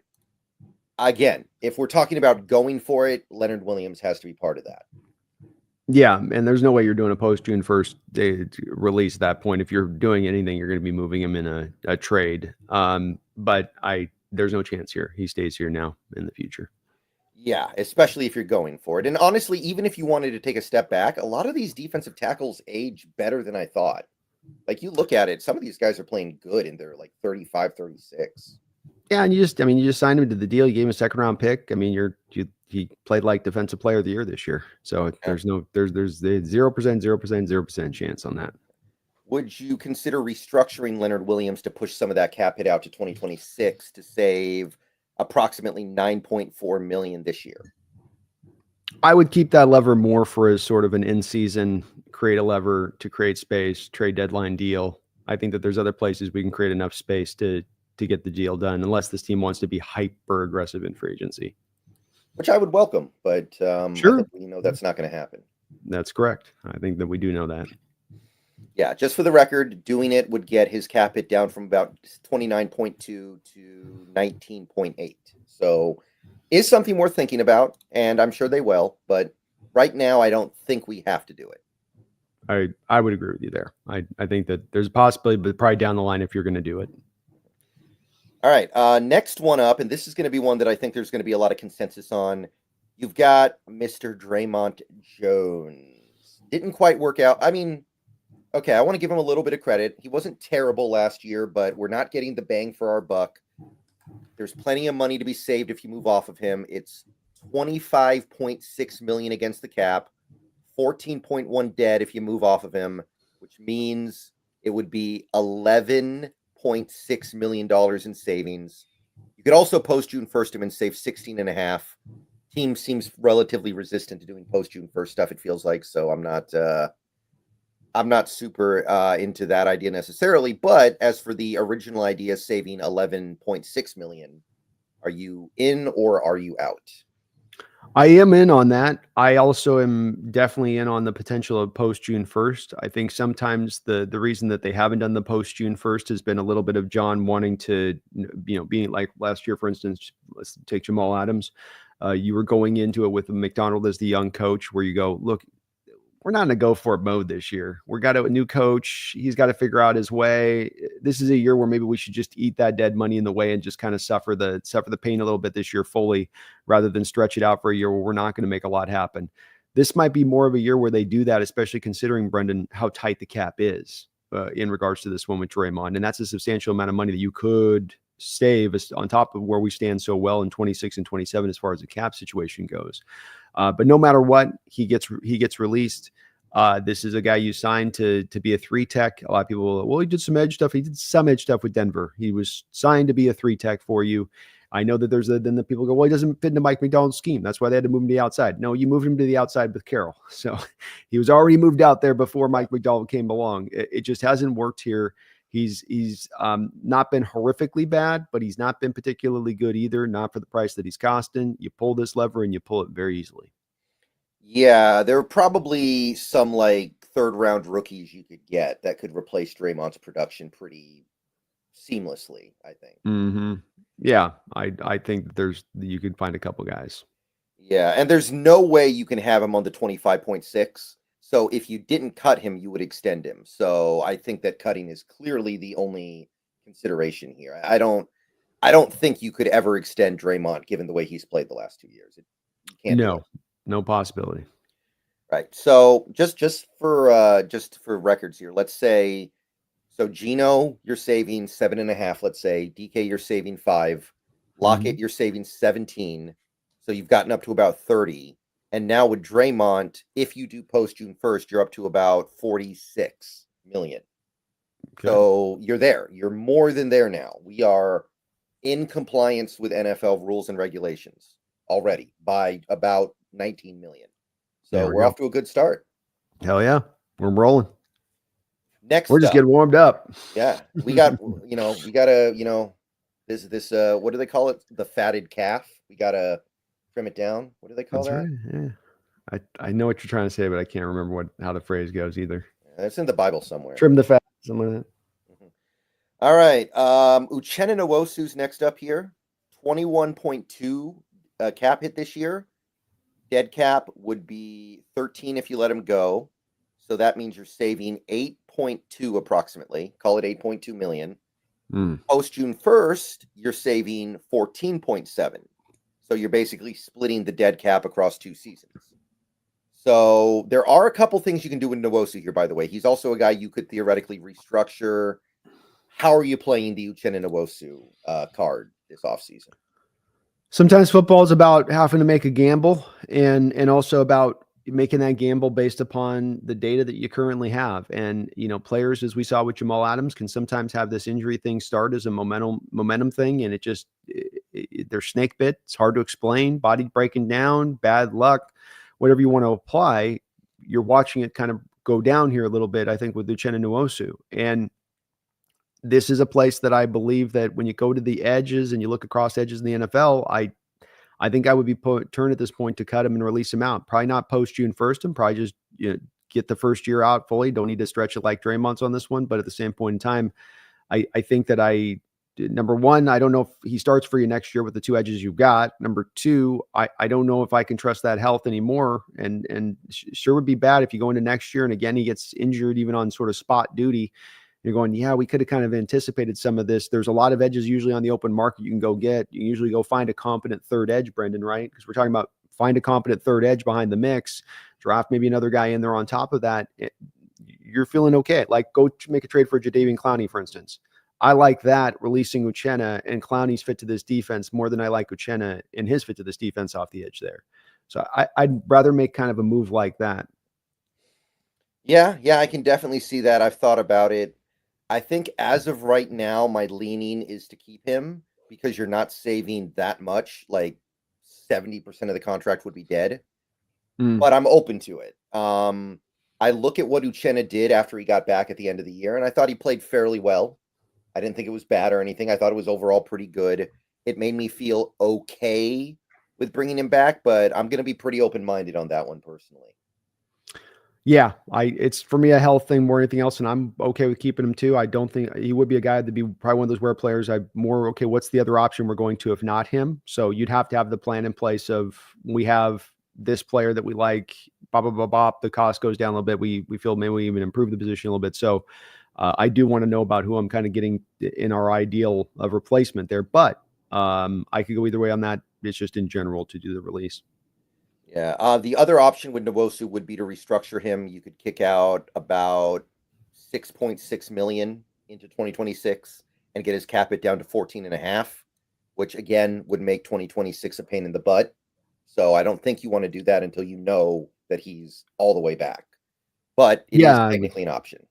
again, if we're talking about going for it, Leonard Williams has to be part of that. Yeah, and there's no way you're doing a post June 1st day release at that point. If you're doing anything, you're going to be moving him in a trade. But there's no chance here. He stays here now in the future. Yeah, especially if you're going for it. And honestly, even if you wanted to take a step back, a lot of these defensive tackles age better than I thought. Like you look at it, some of these guys are playing good and they're like 35, 36. Yeah, and you just signed him to the deal. You gave him a second round pick. I mean, he played like defensive player of the year this year. So there's 0% chance on that. Would you consider restructuring Leonard Williams to push some of that cap hit out to 2026 to save approximately 9.4 million this year? I would keep that lever more for as sort of an in-season, create a lever to create space, trade deadline deal. I think that there's other places we can create enough space to get the deal done, unless this team wants to be hyper aggressive in free agency. Which I would welcome, but sure. I think that's not going to happen. That's correct. I think that we do know that. Yeah, just for the record, doing it would get his cap hit down from about 29.2 to 19.8. So is something worth thinking about, and I'm sure they will, but right now I don't think we have to do it. I would agree with you there. I think that there's a possibility, but probably down the line if you're going to do it. All right, next one up, and this is going to be one that I think there's going to be a lot of consensus on. You've got Mr. Draymond Jones. Didn't quite work out. I mean, okay, I want to give him a little bit of credit. He wasn't terrible last year, but we're not getting the bang for our buck. There's plenty of money to be saved if you move off of him. It's 25.6 million against the cap, 14.1 dead if you move off of him, which means it would be $11.6 million in savings. You could also post June 1st him and save 16.5. Team seems relatively resistant to doing post June 1st stuff, it feels like, so I'm not super into that idea necessarily, but as for the original idea, saving 11.6 million, are you in or are you out? I am in on that. I also am definitely in on the potential of post June 1st. I think sometimes the reason that they haven't done the post June 1st has been a little bit of John wanting to, being like last year, for instance, let's take Jamal Adams. You were going into it with McDonald as the young coach where you go, look, we're not in a go for it mode this year. We got a new coach. He's got to figure out his way. This is a year where maybe we should just eat that dead money in the way and just kind of suffer the pain a little bit this year fully, rather than stretch it out for a year where we're not going to make a lot happen. This might be more of a year where they do that, especially considering, Brendan, how tight the cap is in regards to this one with Draymond. And that's a substantial amount of money that you could save on top of where we stand so well in 26 and 27 as far as the cap situation goes. But no matter what, he gets released. This is a guy you signed to be a 3-tech. A lot of people will, well, he did some edge stuff. He did some edge stuff with Denver. He was signed to be a 3-tech for you. I know that then the people go, well, he doesn't fit into Mike McDonald's scheme. That's why they had to move him to the outside. No, you moved him to the outside with Carroll. So he was already moved out there before Mike McDonald came along. It just hasn't worked here. He's not been horrifically bad, but he's not been particularly good either. Not for the price that he's costing. You pull this lever and you pull it very easily. Yeah, there are probably some like third round rookies you could get that could replace Draymond's production pretty seamlessly, I think. Mm-hmm. Yeah, I think that you could find a couple guys. Yeah, and there's no way you can have him on the 25.6. So if you didn't cut him, you would extend him. So I think that cutting is clearly the only consideration here. I don't think you could ever extend Draymond given the way he's played the last 2 years. You can't do it. No possibility. Right. So just for records here, let's say so Gino, you're saving 7.5, let's say. DK, you're saving 5. Lockett, you're saving 17. So you've gotten up to about 30. And now with Draymond, if you do post June 1st, you're up to about 46 million. Okay. So you're there. You're more than there now. We are in compliance with NFL rules and regulations already by about 19 million. So we're off to a good start. Hell yeah. We're rolling. Next, we're just getting warmed up. Yeah, we got, we gotta, this, what do they call it? The fatted calf. We gotta trim it down. What do they call that? Right. Yeah, I know what you're trying to say, but I can't remember how the phrase goes either. It's in the Bible somewhere. Trim the fat, something like that. Mm-hmm. All right, Uchenna Nwosu's next up here. 21.2 cap hit this year. Dead cap would be 13 if you let him go. So that means you're saving 8.2 approximately. Call it 8.2 million. Post June 1st, you're saving 14.7. So you're basically splitting the dead cap across 2 seasons. So there are a couple things you can do with Nwosu here, by the way. He's also a guy you could theoretically restructure. How are you playing the Uchenna Nwosu card this offseason? Sometimes football is about having to make a gamble and also about making that gamble based upon the data that you currently have. And, players, as we saw with Jamal Adams, can sometimes have this injury thing start as a momentum thing. And they're snake bit. It's hard to explain, body breaking down, bad luck, whatever you want to apply. You're watching it kind of go down here a little bit, I think, with Uchenna Nwosu. And this is a place that I believe that when you go to the edges and you look across edges in the NFL, I think I would be turn at this point to cut him and release him out. Probably not post June 1st and probably just get the first year out fully. Don't need to stretch it like Draymond's on this one. But at the same point in time, I think that number one, I don't know if he starts for you next year with the 2 edges you've got. Number 2, I don't know if I can trust that health anymore. And sure would be bad if you go into next year and again, he gets injured even on sort of spot duty. You're going, yeah, we could have kind of anticipated some of this. There's a lot of edges usually on the open market you can go get. You usually go find a competent third edge, Brendan, right? Because we're talking about find a competent third edge behind the mix, draft maybe another guy in there on top of that. You're feeling okay. Like go make a trade for Jadeveon Clowney, for instance. I like that, releasing Uchenna and Clowney's fit to this defense more than I like Uchenna and his fit to this defense off the edge there. So I'd rather make kind of a move like that. Yeah, I can definitely see that. I've thought about it. I think as of right now, my leaning is to keep him because you're not saving that much. Like 70% of the contract would be dead, but I'm open to it. I look at what Uchenna did after he got back at the end of the year, and I thought he played fairly well. I didn't think it was bad or anything. I thought it was overall pretty good. It made me feel okay with bringing him back, but I'm going to be pretty open-minded on that one personally. Yeah, it's for me a health thing more than anything else, and I'm okay with keeping him too. I don't think he would be a guy that'd be probably one of those rare players. I'm more okay. What's the other option we're going to if not him? So you'd have to have the plan in place of we have this player that we like. The cost goes down a little bit. We feel maybe we even improve the position a little bit. So I do want to know about who I'm kind of getting in our ideal of replacement there, but I could go either way on that. It's just in general to do the release. Yeah. The other option with Nwosu would be to restructure him. You could kick out about 6.6 million into 2026 and get his cap it down to 14.5, which again would make 2026 a pain in the butt. So I don't think you want to do that until you know that he's all the way back. But it is technically an option.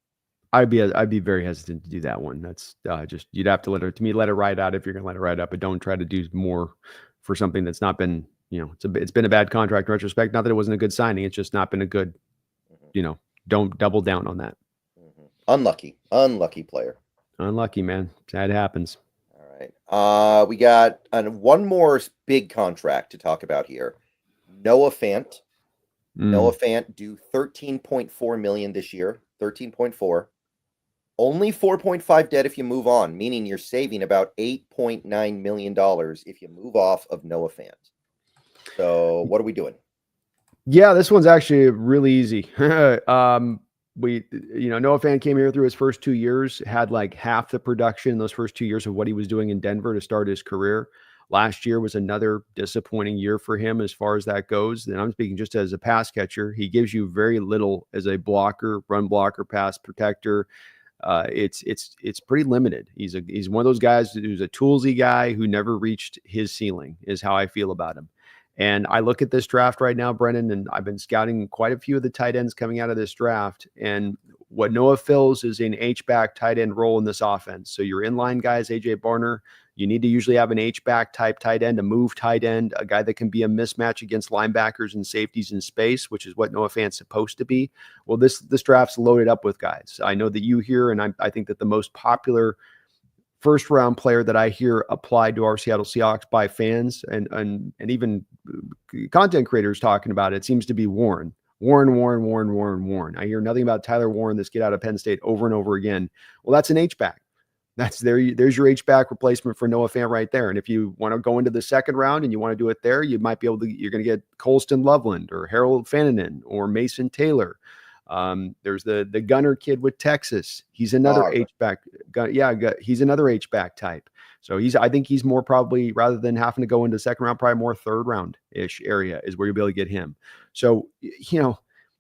I'd be very hesitant to do that one. That's just you'd have to let it ride out if you're going to let it ride out, but don't try to do more for something that's not been, it's been a bad contract in retrospect. Not that it wasn't a good signing, it's just not been a good, Mhm. don't double down on that. Unlucky player. Unlucky, man. That happens. All right. We got one more big contract to talk about here. Noah Fant. Noah Fant due 13.4 million this year. 13.4. Only 4.5 dead if you move on, meaning you're saving about $8.9 million if you move off of Noah Fant. So what are we doing? Yeah, this one's actually really easy. Noah Fant came here through his first 2 years, had like half the production in those first 2 years of what he was doing in Denver to start his career. Last year was another disappointing year for him as far as that goes. And I'm speaking just as a pass catcher. He gives you very little as a blocker, run blocker, pass protector. It's pretty limited. He's one of those guys who's a toolsy guy who never reached his ceiling, is how I feel about him. And I look at this draft right now, Brennan, and I've been scouting quite a few of the tight ends coming out of this draft. And what Noah fills is an H-back tight end role in this offense. So your inline guys, A.J. Barner, you need to usually have an H-back type tight end, a move tight end, a guy that can be a mismatch against linebackers and safeties in space, which is what Noah Fant's supposed to be. Well, this draft's loaded up with guys. I know that you hear, and I think that the most popular first round player that I hear applied to our Seattle Seahawks by fans and even content creators talking about it seems to be Warren. Warren. I hear nothing about Tyler Warren, this kid out of Penn State, over and over again. Well, that's an H-back. There's your H-back replacement for Noah Fant right there. And if you want to go into the second round and you want to do it there, you might be able to, you're going to get Colston Loveland or Harold Fannin or Mason Taylor. There's the gunner kid with Texas. He's another H-back. He's another H-back type. So I think he's more probably, rather than having to go into second round, probably more third round-ish area is where you'll be able to get him. So,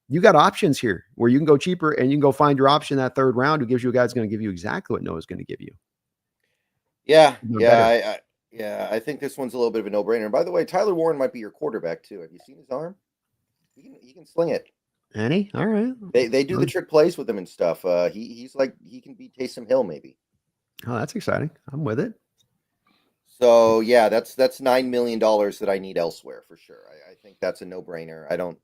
you got options here where you can go cheaper and you can go find your option that third round who gives you a guy that's going to give you exactly what Noah's going to give you. Yeah. I think this one's a little bit of a no-brainer. And by the way, Tyler Warren might be your quarterback too. Have you seen his arm? He can sling it. Any? All right. They do the trick plays with him and stuff. He's like, he can beat Taysom Hill maybe. Oh, that's exciting. I'm with it. So yeah, that's $9 million that I need elsewhere for sure. I think that's a no-brainer. I don't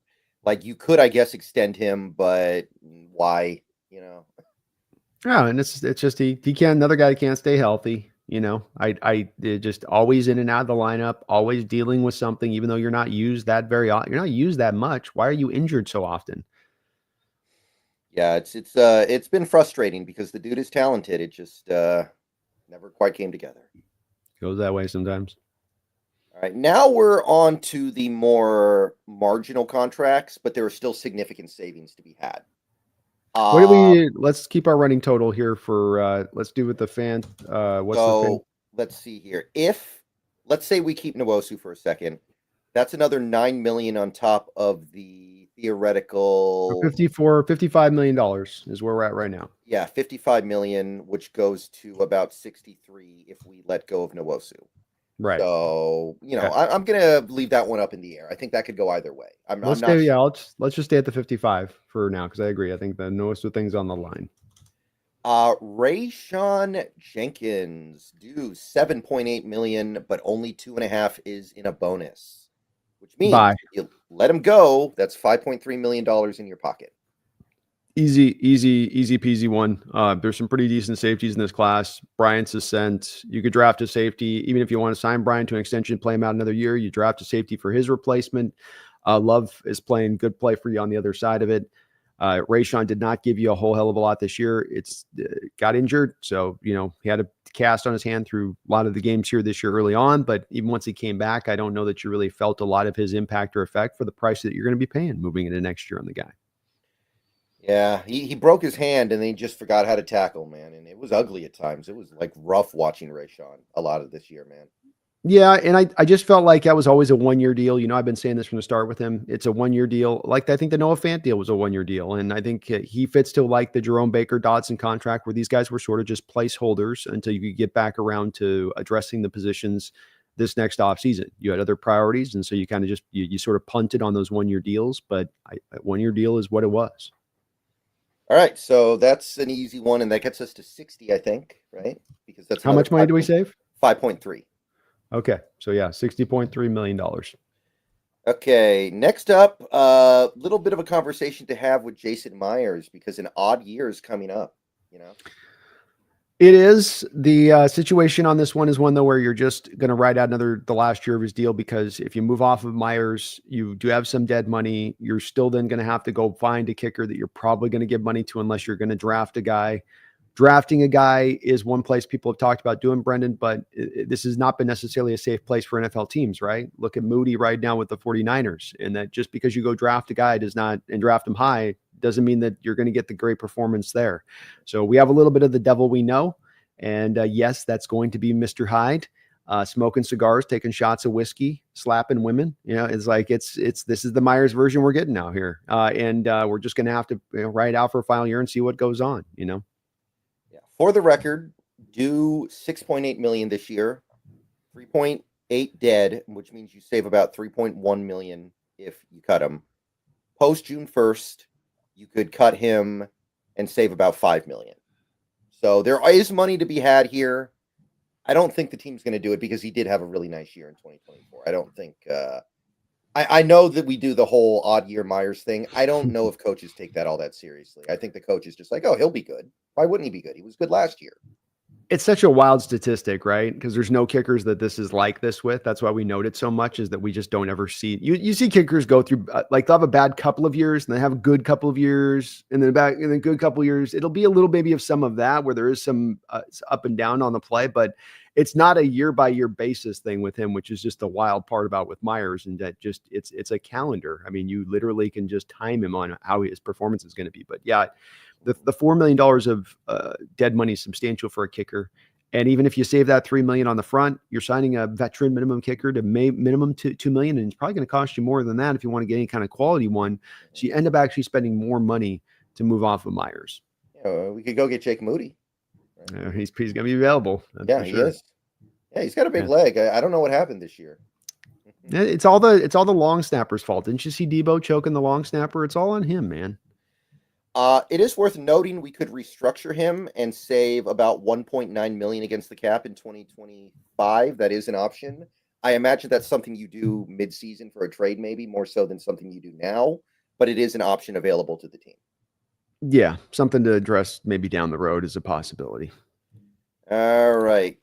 like, you could, I guess, extend him, but why? Oh, and it's just he can't, another guy can't stay healthy. I just always in and out of the lineup, always dealing with something, even though you're not used that much. Why are you injured so often? Yeah, it's been frustrating because the dude is talented. It just never quite came together. Goes that way sometimes. All right, now we're on to the more marginal contracts, but there are still significant savings to be had. Let's keep our running total here for let's do with the fan. Let's see here. Let's say we keep Nwosu for a second, that's another $9 million on top of the theoretical $55 million is where we're at right now. Yeah, 55 million, which goes to about 63 if we let go of Nwosu. Right. So, I'm going to leave that one up in the air. I think that could go either way. Let's just stay at the 55 for now, because I agree. I think the Nwosu thing's on the line. Rayshon Jenkins due 7.8 million, but only 2.5 is in a bonus, which means you let him go. That's $5.3 million in your pocket. Easy peasy one. There's some pretty decent safeties in this class. Bryant's ascent. You could draft a safety, even if you want to sign Bryant to an extension, play him out another year. You draft a safety for his replacement. Love is playing good play for you on the other side of it. Rayshon did not give you a whole hell of a lot this year. It's got injured, so he had a cast on his hand through a lot of the games here this year early on. But even once he came back, I don't know that you really felt a lot of his impact or effect for the price that you're going to be paying moving into next year on the guy. Yeah, he broke his hand and then he just forgot how to tackle, man. And it was ugly at times. It was like rough watching Rayshon a lot of this year, man. Yeah, and I just felt like that was always a 1-year deal. I've been saying this from the start with him. It's a 1-year deal. Like I think the Noah Fant deal was a 1-year deal. And I think he fits to like the Jerome Baker Dodson contract where these guys were sort of just placeholders until you could get back around to addressing the positions this next offseason. You had other priorities. And so you kind of just, you sort of punted on those 1-year deals, but a 1-year deal is what it was. All right, so that's an easy one, and that gets us to 60, I think, right? Because that's How another much money do we save? 5.3. Okay. So yeah, $60.3 million. Okay, next up, a little bit of a conversation to have with Jason Myers because an odd year is coming up, you know? It is. The situation on this one is one though where you're just going to ride out the last year of his deal, because if you move off of Myers, you do have some dead money. You're still then going to have to go find a kicker that you're probably going to give money to unless you're going to draft a guy. Drafting a guy is one place people have talked about doing, Brendan, but this has not been necessarily a safe place for NFL teams, right? Look at Moody right now with the 49ers, and that just because you go draft a guy does not, and draft him high, doesn't mean that you're going to get the great performance there. So we have a little bit of the devil we know. And yes, that's going to be Mr. Hyde, smoking cigars, taking shots of whiskey, slapping women. It's like, this is the Myers version we're getting now here. And we're just going to have to ride out for a final year and see what goes on, Yeah. For the record, do 6.8 million this year, 3.8 dead, which means you save about 3.1 million if you cut him. Post June 1st, you could cut him and save about 5 million. So there is money to be had here. I don't think the team's going to do it because he did have a really nice year in 2024. I don't think. I know that we do the whole odd year Myers thing. I don't know if coaches take that all that seriously. I think the coach is just like, oh, he'll be good. Why wouldn't he be good? He was good last year. It's such a wild statistic, right? Because there's no kickers that this is like this with. That's why we note it so much, is that we just don't ever see. You see kickers go through like they'll have a bad couple of years and they have a good couple of years and then back in a good couple of years. It'll be a little maybe of some of that where there is some up and down on the play, but it's not a year by year basis thing with him, which is just the wild part about with Myers, and that just it's a calendar. I mean, you literally can just time him on how his performance is going to be. But yeah, the $4 million of dead money is substantial for a kicker. And even if you save that $3 million on the front, you're signing a veteran minimum kicker to minimum $2 million. And it's probably going to cost you more than that if you want to get any kind of quality one. So you end up actually spending more money to move off of Myers. We could go get Jake Moody. Right? He's going to be available. Yeah, he is. Yeah, he's got a big leg. I don't know what happened this year. It's all the long snapper's fault. Didn't you see Debo choking the long snapper? It's all on him, man. It is worth noting we could restructure him and save about 1.9 million against the cap in 2025. That is an option. I imagine that's something you do mid-season for a trade, maybe more so than something you do now, but it is an option available to the team. Yeah, something to address maybe down the road is a possibility. All right.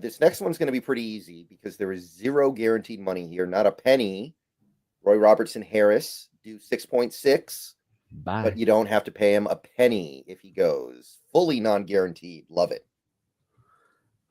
This next one's going to be pretty easy because there is zero guaranteed money here, not a penny. Roy Robertson Harris, do 6.6. Bye. But you don't have to pay him a penny if he goes. Fully non-guaranteed. Love it.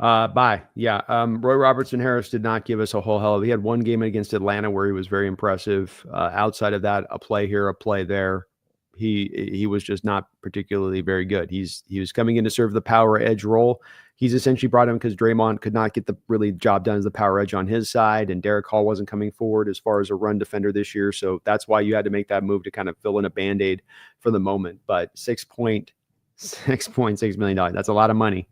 Bye. Yeah. Roy Robertson Harris did not give us a whole hell of. He had one game against Atlanta where he was very impressive. Outside of that, a play here, a play there. He was just not particularly very good. He was coming in to serve the power edge role. He's essentially brought him because Draymond could not get the really job done as the power edge on his side, and Derek Hall wasn't coming forward as far as a run defender this year. So that's why you had to make that move to kind of fill in a Band-Aid for the moment. But $6.6 million, that's a lot of money.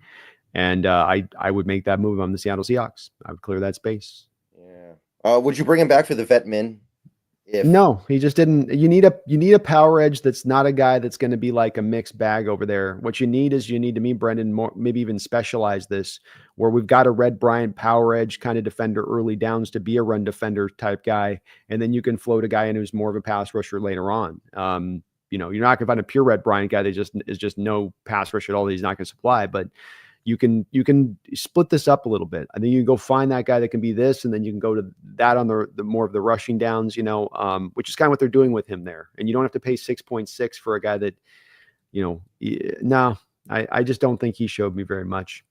And I would make that move on the Seattle Seahawks. I would clear that space. Yeah. Would you bring him back for the vet min? No, he just didn't. You need a power edge that's not a guy that's going to be like a mixed bag over there. What you need is, to me, Brendan, more, maybe even specialize this where we've got a Red Bryant power edge kind of defender early downs to be a run defender type guy. And then you can float a guy in who's more of a pass rusher later on. You're not going to find a pure Red Bryant guy that is just no pass rush at all that he's not going to supply, but you can split this up a little bit. I think you can go find that guy that can be this, and then you can go to that on the more of the rushing downs, which is kind of what they're doing with him there. And you don't have to pay 6.6 for a guy that, no, I just don't think he showed me very much.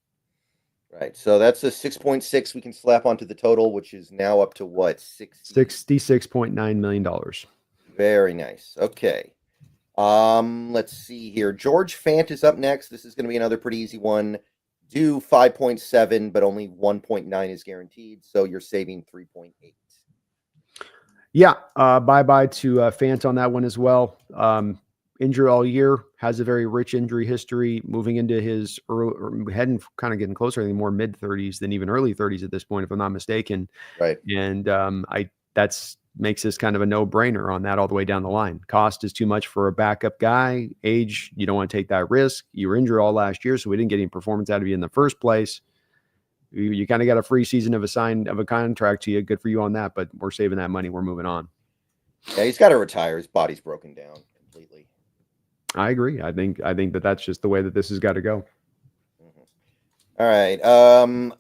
Right. So that's a 6.6 we can slap onto the total, which is now up to what? $66.9 million. Very nice. Okay. Let's see here. George Fant is up next. This is going to be another pretty easy one. Do 5.7, but only 1.9 is guaranteed. So you're saving 3.8. Yeah. Bye-bye to Fant on that one as well. Injured all year, has a very rich injury history, moving into his heading kind of getting closer, I think more mid 30s than even early 30s at this point, if I'm not mistaken. Right. And that's makes this kind of a no-brainer on that all the way down the line. Cost is too much for a backup guy. Age, you don't want to take that risk. You were injured all last year, so we didn't get any performance out of you in the first place. You kind of got a free season of a contract to you. Good for you on that, but we're saving that money. We're moving on. Yeah, he's got to retire. His body's broken down completely. I agree. I think that's just the way that this has got to go. All right.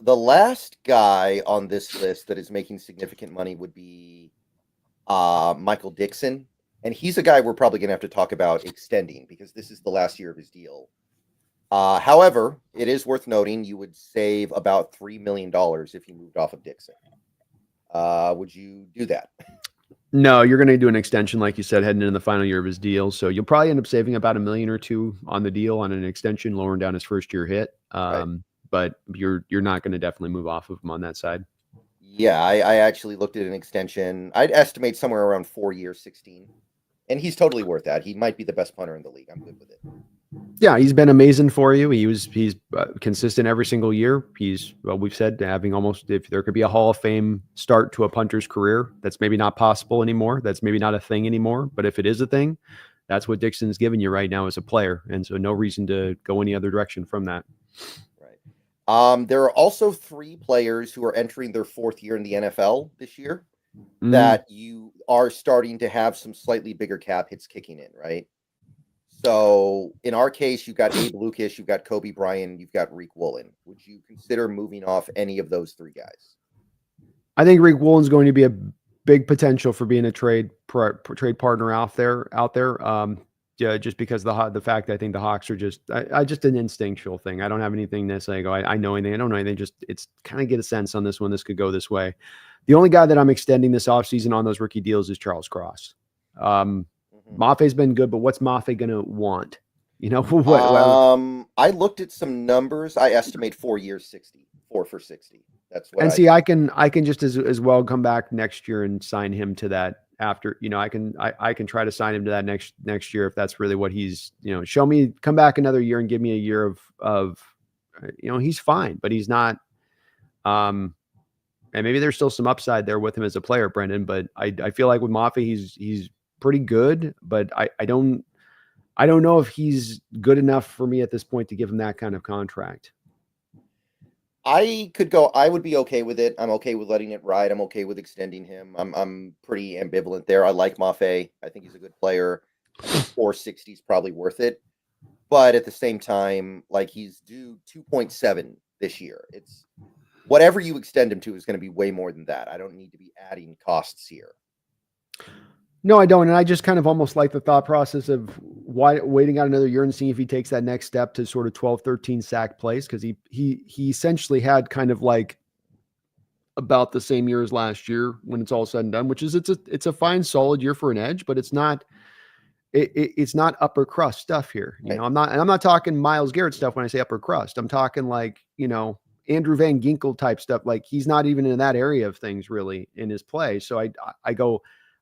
The last guy on this list that is making significant money would be Michael Dixon. And he's a guy we're probably going to have to talk about extending because this is the last year of his deal. However, it is worth noting you would save about $3 million if you moved off of Dixon. Would you do that? No, you're going to do an extension, like you said, heading into the final year of his deal. So you'll probably end up saving about $1 million or $2 million on the deal on an extension, lowering down his first year hit. Right. But you're not going to definitely move off of him on that side. Yeah, I actually looked at an extension. I'd estimate somewhere around 4 years, 16. And he's totally worth that. He might be the best punter in the league. I'm good with it. Yeah, he's been amazing for you. He's consistent every single year. We've said having almost, if there could be a Hall of Fame start to a punter's career, that's maybe not possible anymore. That's maybe not a thing anymore. But if it is a thing, that's what Dixon's giving you right now as a player. And so no reason to go any other direction from that. Right. There are also 3 players who are entering their 4th year in the NFL this year that you are starting to have some slightly bigger cap hits kicking in, right? So in our case, you've got Abe Lucas, you've got Kobe Bryant, you've got Reek Woolen. Would you consider moving off any of those 3 guys? I think Reek Woolen's going to be a big potential for being a trade partner out there. Yeah, just because the fact I think the Hawks are just an instinctual thing. I don't have anything necessarily. I know anything. I don't know anything. Just it's kind of get a sense on this one. This could go this way. The only guy that I'm extending this offseason on those rookie deals is Charles Cross. Maffe's been good, but what's Maffe going to want? You know, I looked at some numbers. I estimate 4 years, 60, 4 for 60. That's what. And see, I can just as well come back next year and sign him to that. After, I can try to sign him to that next year if that's really what he's, come back another year and give me a year of he's fine, but he's not. And maybe there's still some upside there with him as a player, Brendan. But I feel like with Maffe, he's pretty good, but I don't know if he's good enough for me at this point to give him that kind of contract. I would be okay with it. I'm okay with letting it ride. I'm okay with extending him. I'm pretty ambivalent there. I like Maffei. I think he's a good player. 460 is probably worth it. But at the same time, like he's due 2.7 this year. It's whatever you extend him to is going to be way more than that. I don't need to be adding costs here. No, I don't. And I just kind of almost like the thought process of waiting out another year and seeing if he takes that next step to sort of 12, 13 sack plays. Cause he essentially had kind of like about the same year as last year when it's all said and done, which is, it's a fine, solid year for an edge, but it's not upper crust stuff here. I'm not talking Myles Garrett stuff when I say upper crust. I'm talking like, Andrew Van Ginkel type stuff. Like he's not even in that area of things really in his play. So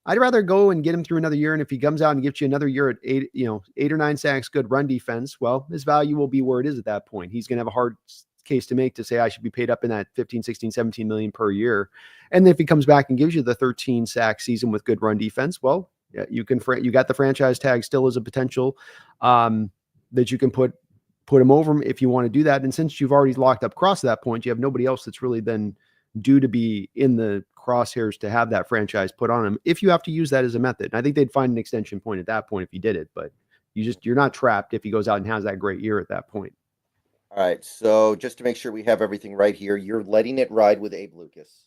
I'd rather go and get him through another year. And if he comes out and gives you another year at 8 or 9 sacks, good run defense, well, his value will be where it is at that point. He's going to have a hard case to make to say I should be paid up in that 15, 16, 17 million per year. And if he comes back and gives you the 13 sack season with good run defense, well, yeah, you got the franchise tag still as a potential that you can put him over if you want to do that. And since you've already locked up Cross at that point, you have nobody else that's really then due to be in the crosshairs to have that franchise put on him if you have to use that as a method. And I think they'd find an extension point at that point if he did it, but you're not trapped if he goes out and has that great year at that point. All right. So just to make sure we have everything right here, you're letting it ride with Abe Lucas.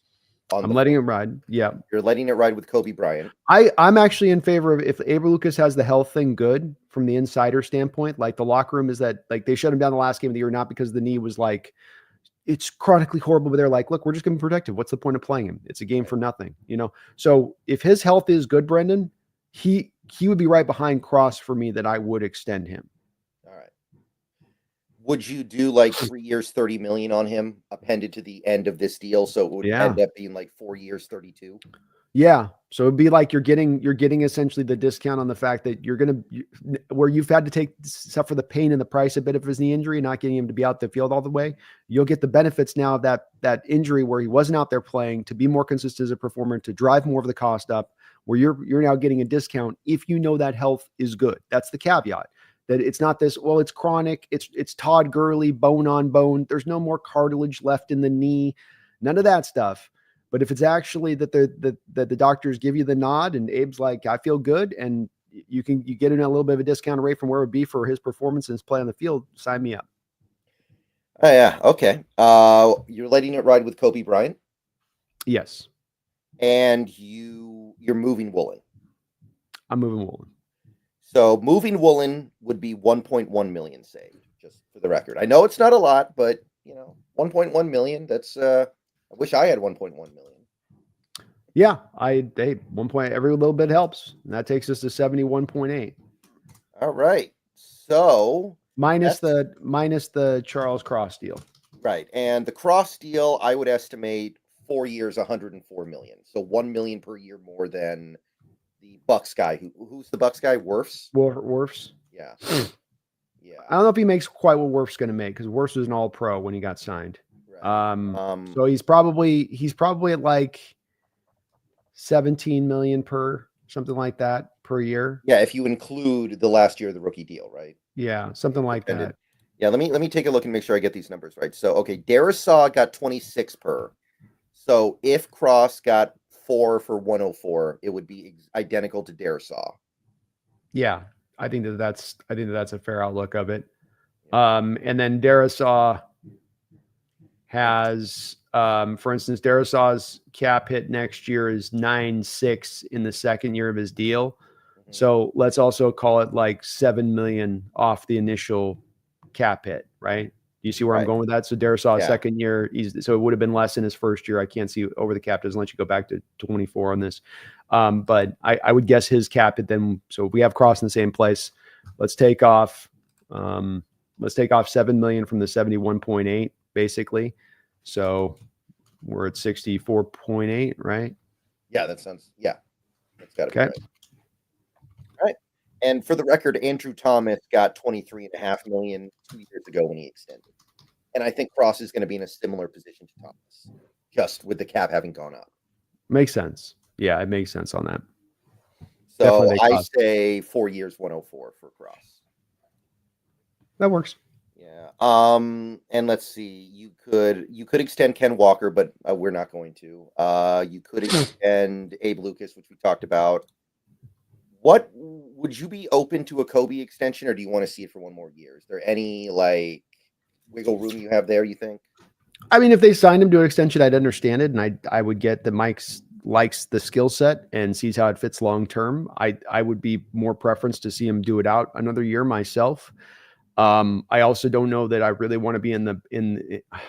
I'm letting it ride. Yeah. You're letting it ride with Kobe Bryant. I'm actually in favor of if Abe Lucas has the health thing good from the insider standpoint, like the locker room is that like they shut him down the last game of the year, not because the knee was like, it's chronically horrible, but they're like, look, we're just going to be protected. What's the point of playing him? It's a game for nothing, So if his health is good, Brendan, he would be right behind Cross for me that I would extend him. All right. Would you do like 3 years, 30 million on him appended to the end of this deal? So it would end up being like 4 years, 32. Yeah. So it'd be like you're getting essentially the discount on the fact that where you've had to suffer the pain and the price a bit of his knee injury, not getting him to be out the field all the way. You'll get the benefits now of that injury where he wasn't out there playing to be more consistent as a performer, to drive more of the cost up. where you're now getting a discount if you know that health is good. That's the caveat. That it's not this, well, it's chronic, it's Todd Gurley, bone on bone. There's no more cartilage left in the knee, none of that stuff. But if it's actually that the doctors give you the nod and Abe's like, I feel good, and you get in a little bit of a discount rate from where it would be for his performance and his play on the field, sign me up. Oh yeah, okay. You're letting it ride with Kobe Bryant, Yes, and you're moving Woolen. I'm moving Woolen. So moving Woolen would be 1.1 million saved, just for the record. I know it's not a lot, but 1.1 million. That's I wish I had 1.1 million. Yeah, one point every little bit helps. And that takes us to 71.8. All right. So minus the Charles Cross deal. Right. And the Cross deal, I would estimate 4 years, 104 million. So 1 million per year more than the Bucks guy. Who's the Bucks guy? Wirfs? Wirfs. Yeah. Yeah. I don't know if he makes quite what Wirfs going to make, because Wirfs was an all pro when he got signed. Right. So he's probably at like 17 million per, something like that per year. Yeah, if you include the last year of the rookie deal, right? Yeah, something like that. Yeah, let me take a look and make sure I get these numbers right. So, okay, Darisaw got 26 per. So if Cross got 4 for 104, it would be identical to Darisaw. Yeah, I think that's a fair outlook of it. And then Darisaw has, for instance, Darisaw's cap hit next year is 9.6 in the second year of his deal. Mm-hmm. So let's also call it like 7 million off the initial cap hit, right? Do you see where I'm going with that? So Darisaw's second year, so it would have been less in his first year. I can't see over the cap, doesn't let you go back to 24 on this. But I would guess his cap hit then. So if we have Cross in the same place, let's take off 7 million from the 71.8, basically. So we're at 64.8, right? Yeah, that's got to be right. All right. And for the record, Andrew Thomas got 23.5 million 2 years ago when he extended. And I think Cross is going to be in a similar position to Thomas, just with the cap having gone up. Makes sense. Yeah, it makes sense on that. So I say 4 years, 104 for Cross. That works. Yeah. And let's see. You could extend Ken Walker, but we're not going to. You could extend Abe Lucas, which we talked about. What would you be open to a Kobe extension, or do you want to see it for 1 more year? Is there any like wiggle room you have there, you think? I mean, if they signed him to an extension, I'd understand it, and I would get that Mike likes the skill set and sees how it fits long term. I would be more preference to see him do it out another year myself. I also don't know that I really want to be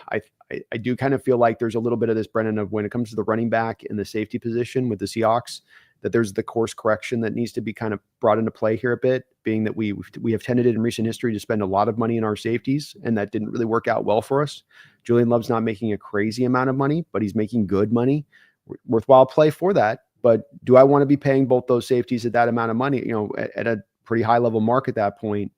I do kind of feel like there's a little bit of this, Brennan, of when it comes to the running back in the safety position with the Seahawks, that there's the course correction that needs to be kind of brought into play here a bit, being that we have tended in recent history to spend a lot of money in our safeties, and that didn't really work out well for us. Julian Love's not making a crazy amount of money, but he's making good money, worthwhile play for that. But do I want to be paying both those safeties at that amount of money, at a pretty high level mark at that point?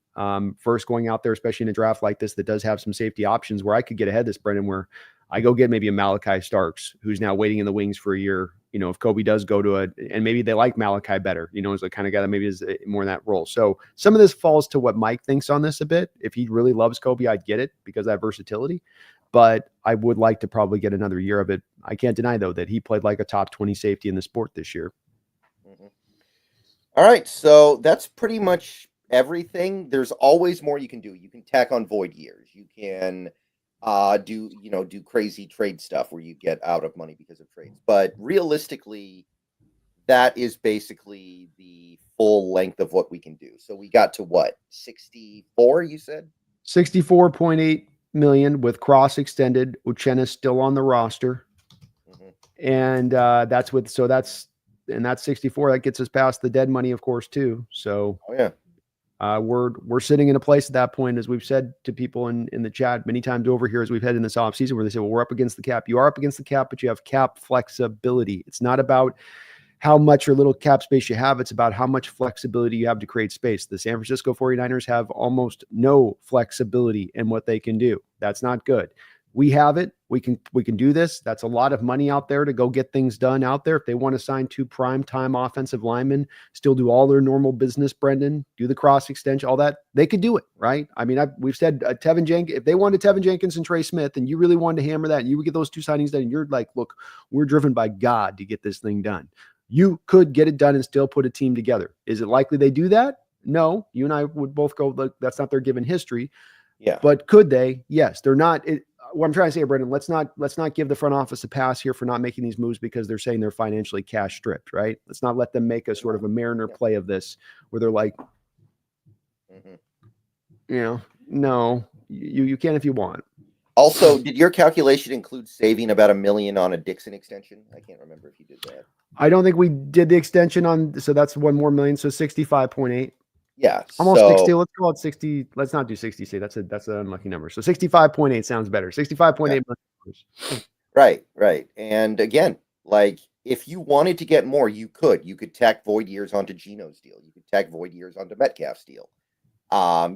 First going out there, especially in a draft like this that does have some safety options, where I could get ahead of this, Brendan, where I go get maybe a Malachi Starks who's now waiting in the wings for a year. If Kobe does go to and maybe they like Malachi better, is the kind of guy that maybe is more in that role. So some of this falls to what Mike thinks on this a bit. If he really loves Kobe, I'd get it because of that versatility, but I would like to probably get another year of it. I can't deny though that he played like a top 20 safety in the sport this year. Mm-hmm. All right. So that's pretty much everything. There's always more you can do. You can tack on void years. You can do crazy trade stuff where you get out of money because of trades. But realistically, that is basically the full length of what we can do. So we got to what? 64, you said? 64.8 million with Cross extended. Uchenna still on the roster. Mm-hmm. And that's 64. That gets us past the dead money, of course, too. So we're sitting in a place at that point, as we've said to people in the chat many times over here as we've had in this offseason, where they say, well, we're up against the cap. You are up against the cap, but you have cap flexibility. It's not about how much or little cap space you have. It's about how much flexibility you have to create space. The San Francisco 49ers have almost no flexibility in what they can do. That's not good. We have it. We can do this. That's a lot of money out there to go get things done out there. If they want to sign 2 prime time offensive linemen, still do all their normal business, Brendan, do the cross extension, all that, they could do it, right? I mean, we've said Tevin Jenkins, if they wanted Tevin Jenkins and Trey Smith, and you really wanted to hammer that, and you would get those 2 signings done, and you're like, look, we're driven by God to get this thing done. You could get it done and still put a team together. Is it likely they do that? No. You and I would both go, look, that's not their given history. Yeah. But could they? Yes. They're not. What I'm trying to say, Brendan, let's not give the front office a pass here for not making these moves because they're saying they're financially cash stripped, right? Let's not let them make a sort of a Mariner play of this where they're like, no, you can if you want. Also, did your calculation include saving about $1 million on a Dixon extension? I can't remember if you did that. I don't think we did the extension on, so that's $1 more million, so 65.8. Yeah, almost 60. Let's call it 60. Let's not do 60. Say that's an unlucky number. So 65.8 sounds better. 65.8 million. Right. And again, like if you wanted to get more, you could tack void years onto Geno's deal. You could tack void years onto Metcalf's deal.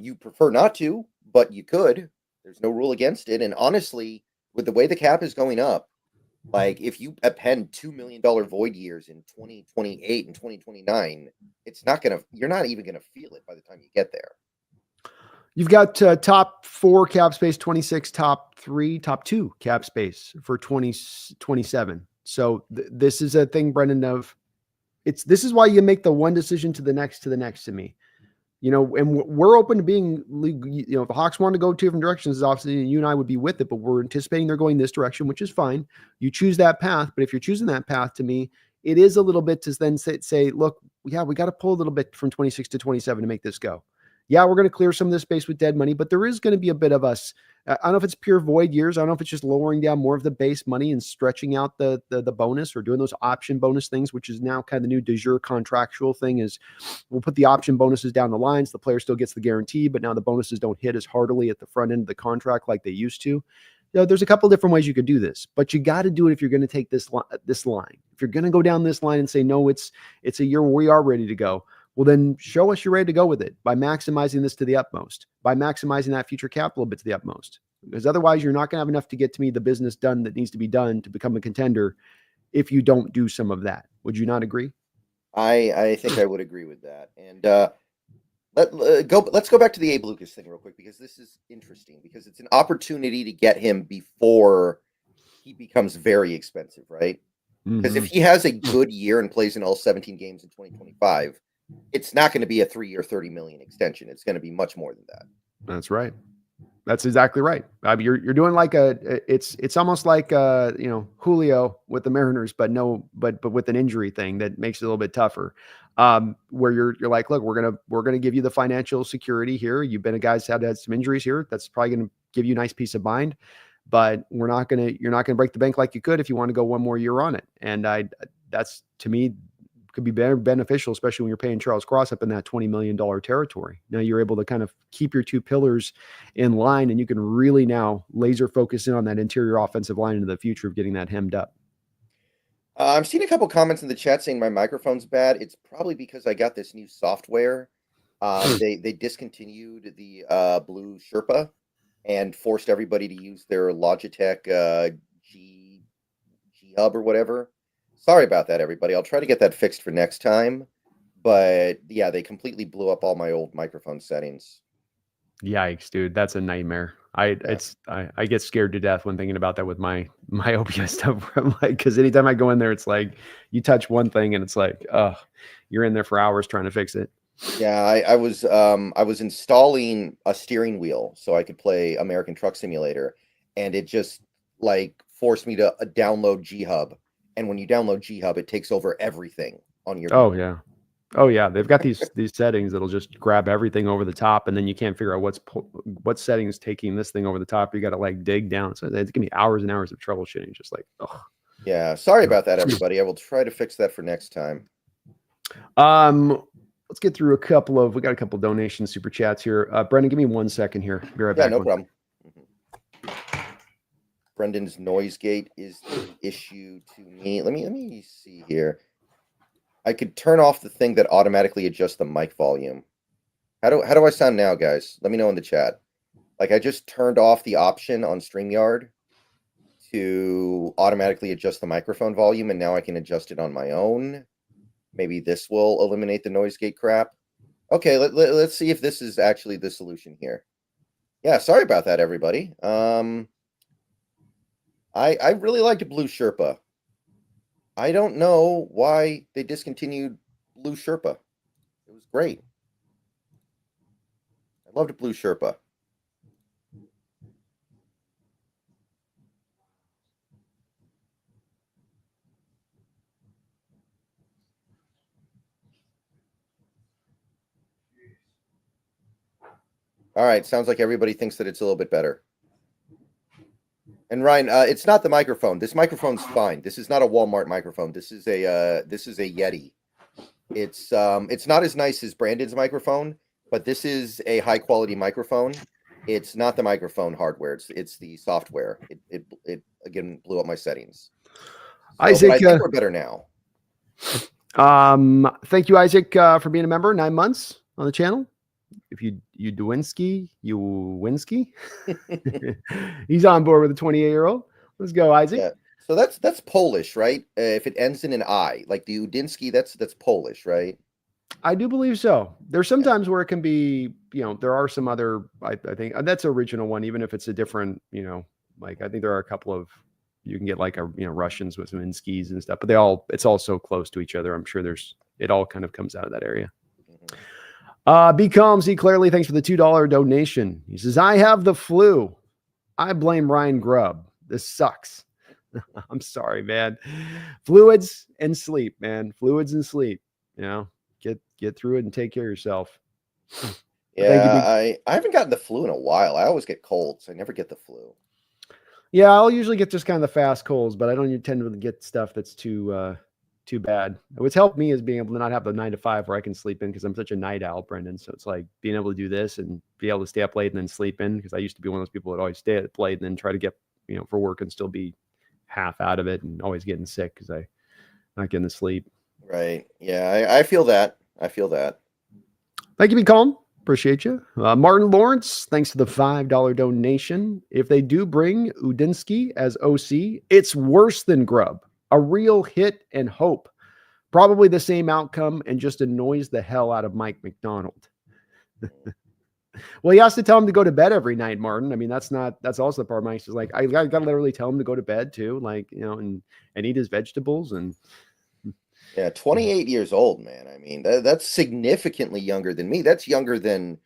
You prefer not to, but you could. There's no rule against it. And honestly, with the way the cap is going up, like if you append $2 million void years in 2028 and 2029, you're not even gonna feel it by the time you get there. You've got top 4 cap space, 26, top 2 cap space for 2027. So this is a thing, Brendan, this is why you make the one decision to the next to me. And we're open to being, if the Hawks want to go 2 different directions, obviously you and I would be with it, but we're anticipating they're going this direction, which is fine. You choose that path. But if you're choosing that path, to me, it is a little bit to then say, look, yeah, we got to pull a little bit from 26 to 27 to make this go. Yeah, we're going to clear some of this space with dead money, but there is going to be a bit of us. I don't know if it's pure void years. I don't know if it's just lowering down more of the base money and stretching out the bonus or doing those option bonus things, which is now kind of the new de jure contractual thing is we'll put the option bonuses down the lines. The player still gets the guarantee, but now the bonuses don't hit as heartily at the front end of the contract like they used to. There's a couple of different ways you could do this, but you got to do it if you're going to take this line. If you're going to go down this line and say, no, it's a year where we are ready to go. Well, then show us you're ready to go with it by maximizing this to the utmost, by maximizing that future capital a bit to the utmost. Because otherwise, you're not going to have enough to get to me the business done that needs to be done to become a contender if you don't do some of that. Would you not agree? I think I would agree with that. And let's go back to the Abe Lucas thing real quick, because this is interesting, because it's an opportunity to get him before he becomes very expensive, right? Because if he has a good year and plays in all 17 games in 2025, it's not going to be a 3-year, $30 million extension. It's going to be much more than that. That's right. That's exactly right. I mean, you're doing like it's almost like Julio with the Mariners, but with an injury thing that makes it a little bit tougher. Where you're like, look, we're gonna give you the financial security here. You've been a guy's had some injuries here. That's probably gonna give you a nice peace of mind. But you're not gonna break the bank like you could if you want to go one more year on it. And that's to me could be beneficial, especially when you're paying Charles Cross up in that $20 million territory. Now you're able to kind of keep your 2 pillars in line, and you can really now laser focus in on that interior offensive line into the future of getting that hemmed up. I've seen a couple comments in the chat saying my microphone's bad. It's probably because I got this new software. They discontinued the Blue Sherpa and forced everybody to use their Logitech G Hub or whatever. Sorry about that, everybody. I'll try to get that fixed for next time. But yeah, they completely blew up all my old microphone settings. Yikes, dude. That's a nightmare. I get scared to death when thinking about that with my OBS stuff. I'm like, because anytime I go in there, it's like you touch one thing and it's like, oh, you're in there for hours trying to fix it. Yeah, I was installing a steering wheel so I could play American Truck Simulator, and it just like forced me to download G Hub. And when you download G Hub, it takes over everything on your. Oh yeah. They've got these settings that'll just grab everything over the top, and then you can't figure out what settings taking this thing over the top. You got to like dig down. So it's gonna be hours and hours of troubleshooting. Just like, oh. Yeah. Sorry about that, everybody. I will try to fix that for next time. Let's get through we got a couple donations, super chats here. Brendan, give me 1 second here. Be right back. No problem. Brendan's noise gate is the issue to me. Let me see here. I could turn off the thing that automatically adjusts the mic volume. How do I sound now, guys? Let me know in the chat. Like I just turned off the option on StreamYard, to automatically adjust the microphone volume, and now I can adjust it on my own. Maybe this will eliminate the noise gate crap. Okay, let's see if this is actually the solution here. Yeah, sorry about that, everybody. I really liked Blue Sherpa. I don't know why they discontinued Blue Sherpa. It was great. I loved Blue Sherpa. All right, sounds like everybody thinks that it's a little bit better. And Ryan, it's not the microphone. This microphone's fine. This is not a Walmart microphone. This is a Yeti. It's not as nice as Brandon's microphone, but this is a high quality microphone. It's not the microphone hardware. It's the software. It again blew up my settings. So, Isaac, I think we're better now. Thank you, Isaac, for being a member. 9 months on the channel. If you Winsky, he's on board with a 28-year-old. Let's go, Isaac. Yeah. So that's Polish, right? If it ends in an I, like the Udinsky, that's Polish, right? I do believe so. There's sometimes where it can be, there are some other, I think that's original one, even if it's a different, like I think there are a couple of, you can get like Russians with some Inskis and stuff, but it's all so close to each other. I'm sure it all kind of comes out of that area. Mm-hmm. Be calm, see clearly. Thanks for the $2 donation. He says, I have the flu. I blame Ryan Grubb. This sucks. I'm sorry, man. Fluids and sleep, man. Fluids and sleep. Get through it and take care of yourself. Yeah, I haven't gotten the flu in a while. I always get colds. I never get the flu. Yeah, I'll usually get just kind of the fast colds, but I don't tend to get stuff that's too bad. What's helped me is being able to not have the 9 to 5 where I can sleep in because I'm such a night owl, Brendan. So it's like being able to do this and be able to stay up late and then sleep in, because I used to be one of those people that always stay up late and then try to get, for work and still be half out of it and always getting sick because I not getting the sleep. Right. Yeah, I feel that. Thank you, Be Calm. Appreciate you. Martin Lawrence, thanks for the $5 donation. If they do bring Udinsky as OC, it's worse than Grubb. A real hit and hope. Probably the same outcome and just annoys the hell out of Mike McDonald. Well, he has to tell him to go to bed every night, Martin. I mean, that's also the part Mike's is like, I got to literally tell him to go to bed too, like, and eat his vegetables. And yeah, 28 years old, man. I mean, that's significantly younger than me. That's younger than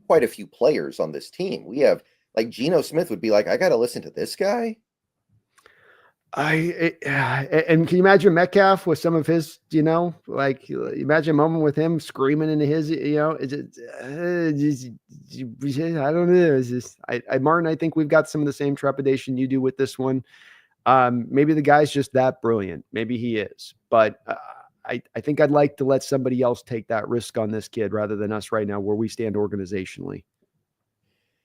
quite a few players on this team. We have, like, Geno Smith would be like, I got to listen to this guy. And can you imagine Metcalf with some of his, like imagine a moment with him screaming into his, I don't know. It's just, Martin, I think we've got some of the same trepidation you do with this one. Maybe the guy's just that brilliant. Maybe he is, but I think I'd like to let somebody else take that risk on this kid rather than us right now where we stand organizationally.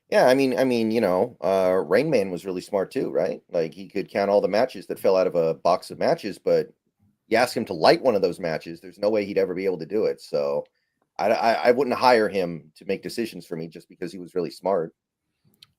Yeah, I mean, Rain Man was really smart too, right? Like he could count all the matches that fell out of a box of matches, but you ask him to light one of those matches, there's no way he'd ever be able to do it. So I wouldn't hire him to make decisions for me just because he was really smart.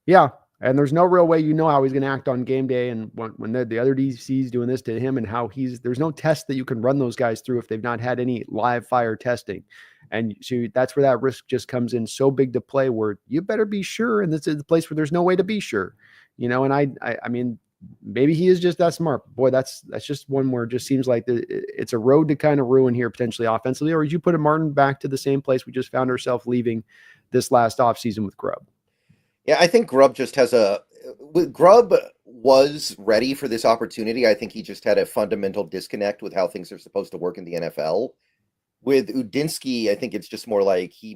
Yeah, and there's no real way how he's going to act on game day, and when the other DC's doing this to him, and how there's no test that you can run those guys through if they've not had any live fire testing. And so that's where that risk just comes in so big to play, where you better be sure. And this is the place where there's no way to be sure, and I mean, maybe he is just that smart. Boy, that's just one where it just seems like it's a road to kind of ruin here potentially offensively. Or did you put Martin back to the same place we just found ourselves leaving this last offseason with Grubb? Yeah, I think Grubb just has Grubb was ready for this opportunity. I think he just had a fundamental disconnect with how things are supposed to work in the NFL. With Udinsky, I think it's just more like he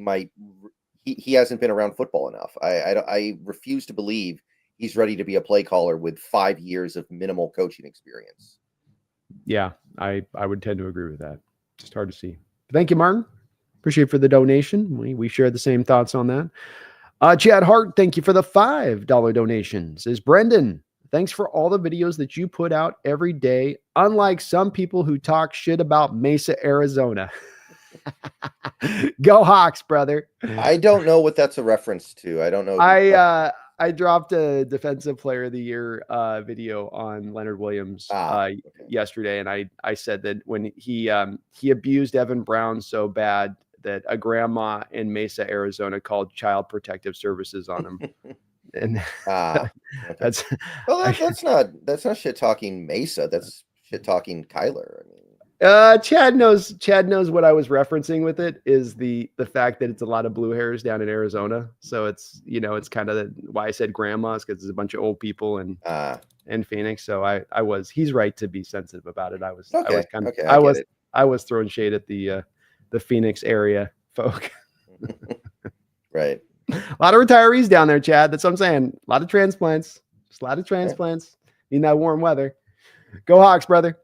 hasn't been around football enough. I refuse to believe he's ready to be a play caller with 5 years of minimal coaching experience. Yeah, I would tend to agree with that. Just hard to see. Thank you, Martin. Appreciate for the donation. We share the same thoughts on that. Chad Hart, thank you for the $5 donation. Says Brendan, thanks for all the videos that you put out every day. Unlike some people who talk shit about Mesa, Arizona. Go Hawks, brother. I don't know what that's a reference to. I don't know. I dropped a defensive player of the year video on Leonard Williams Okay. yesterday, and I said that when he abused Evan Brown so bad that a grandma in Mesa, Arizona, called Child Protective Services on him, and Okay. that's Well, I, that's not shit talking Mesa. That's shit talking Kyler. I mean, Chad knows what I was referencing with it is the fact that it's a lot of blue hairs down in Arizona. So it's, it's kind of why I said grandmas, because there's a bunch of old people in Phoenix. So he's right to be sensitive about it. I was get it. I was throwing shade at the Phoenix area folk. Right. A lot of retirees down there, Chad. That's what I'm saying. A lot of transplants. Just a lot of transplants. Need that warm weather. Go Hawks, brother.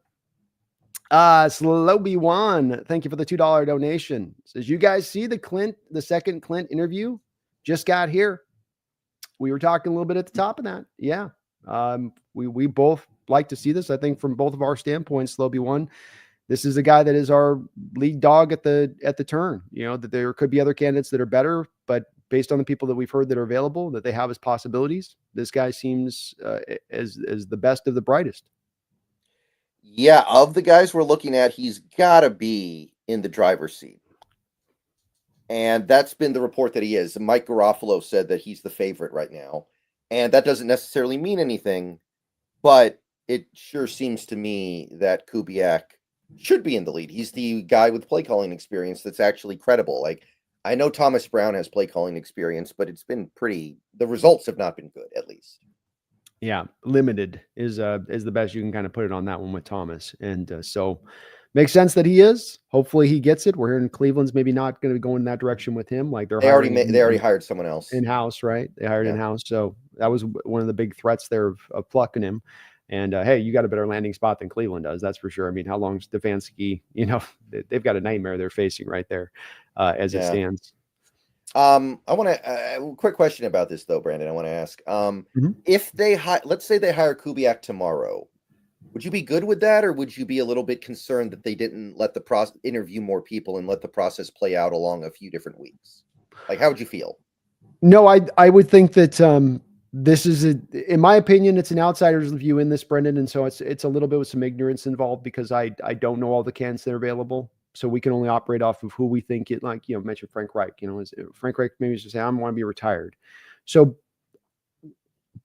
Slowby One, thank you for the $2 donation. Says, you guys see the second Clint interview just got here. We were talking a little bit at the top of that. Yeah. We both like to see this. I think from both of our standpoints, Slowby One, this is a guy that is our lead dog at the turn. That there could be other candidates that are better, but based on the people that we've heard that are available, that they have as possibilities, this guy seems as the best of the brightest. Yeah, of the guys we're looking at, he's got to be in the driver's seat. And that's been the report that he is. Mike Garofalo said that he's the favorite right now. And that doesn't necessarily mean anything, but it sure seems to me that Kubiak should be in the lead. He's the guy with play calling experience that's actually credible. Like, I know Thomas Brown has play calling experience, but it's been the results have not been good, at least. Yeah, limited is the best you can kind of put it on that one with Thomas. And so makes sense that he is. Hopefully he gets it. We're hearing Cleveland's maybe not going to go in that direction with him. Like they already hired someone else in-house, right? They hired in-house. So that was one of the big threats there of plucking him. And hey, you got a better landing spot than Cleveland does. That's for sure. I mean, how long is Stefanski? They've got a nightmare they're facing right there as it stands. I want to quick question about this though, Brandon. I want to ask, if let's say they hire Kubiak tomorrow, would you be good with that, or would you be a little bit concerned that they didn't let the interview more people and let the process play out along a few different weeks? Like, how would you feel? No, I would think that this is in my opinion, it's an outsider's view in this, Brendan, and so it's a little bit with some ignorance involved because I don't know all the candidates that are available. So we can only operate off of who we think it, like, mentioned Frank Reich, Frank Reich maybe just say, I want to be retired. So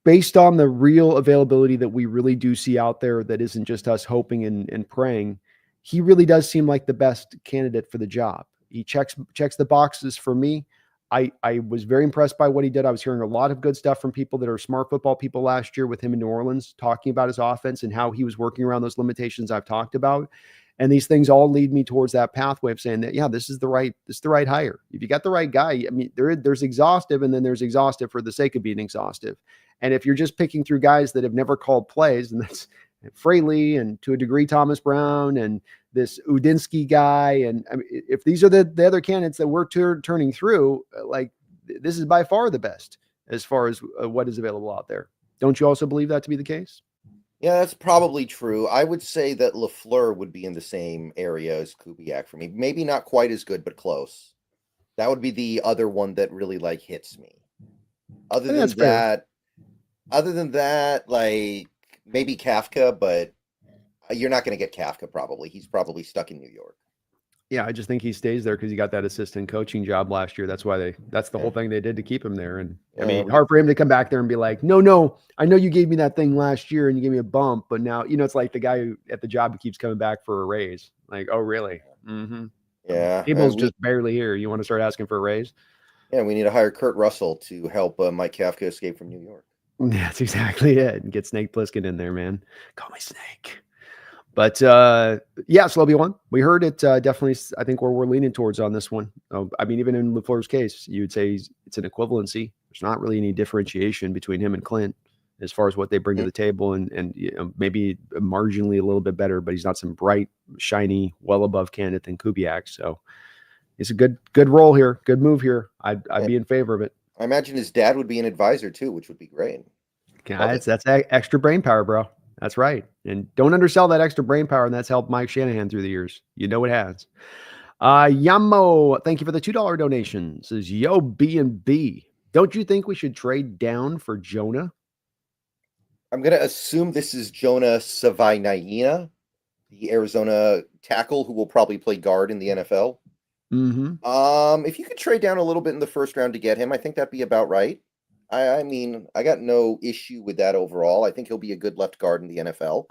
based on the real availability that we really do see out there, that isn't just us hoping and praying, he really does seem like the best candidate for the job. He checks the boxes for me. I was very impressed by what he did. I was hearing a lot of good stuff from people that are smart football people last year with him in New Orleans, talking about his offense and how he was working around those limitations I've talked about. And these things all lead me towards that pathway of saying that, yeah, this is the right hire. If you got the right guy, I mean, there's exhaustive, and then there's exhaustive for the sake of being exhaustive. And if you're just picking through guys that have never called plays, and that's Fraley and to a degree Thomas Brown and this Udinsky guy, and I mean, if these are the other candidates that we're turning through, like, this is by far the best as far as what is available out there. Don't you also believe that to be the case? Yeah, that's probably true. I would say that LaFleur would be in the same area as Kubiak for me. Maybe not quite as good, but close. That would be the other one that really hits me. Other than that, like maybe Kafka, but you're not going to get Kafka probably. He's probably stuck in New York. Yeah, I just think he stays there because he got that assistant coaching job last year. That's why that's the whole thing they did to keep him there. And I mean, hard for him to come back there and be like, no, I know you gave me that thing last year and you gave me a bump, but now, it's like the guy who at the job who keeps coming back for a raise. Like, oh, really? Mm-hmm. Yeah. Cable's just barely here. You want to start asking for a raise? Yeah, we need to hire Kurt Russell to help Mike Kafka escape from New York. That's exactly it. And get Snake Plissken in there, man. Call me Snake. But yeah, Slowby One. We heard it definitely. I think where we're leaning towards on this one. I mean, even in LaFleur's case, you'd say it's an equivalency. There's not really any differentiation between him and Clint as far as what they bring to the table, and maybe marginally a little bit better, but he's not some bright, shiny, well above candidate than Kubiak. So it's a good role here, good move here. I'd be in favor of it. I imagine his dad would be an advisor too, which would be great. Guys, that's extra brain power, bro. That's right. And don't undersell that extra brain power, and that's helped Mike Shanahan through the years. You know it has. Yamo, thank you for the $2 donation. Says, yo, B&B. Don't you think we should trade down for Jonah? I'm going to assume this is Jonah Savaiinaina, the Arizona tackle who will probably play guard in the NFL. Mm-hmm. If you could trade down a little bit in the first round to get him, I think that'd be about right. I mean, I got no issue with that overall. I think he'll be a good left guard in the NFL.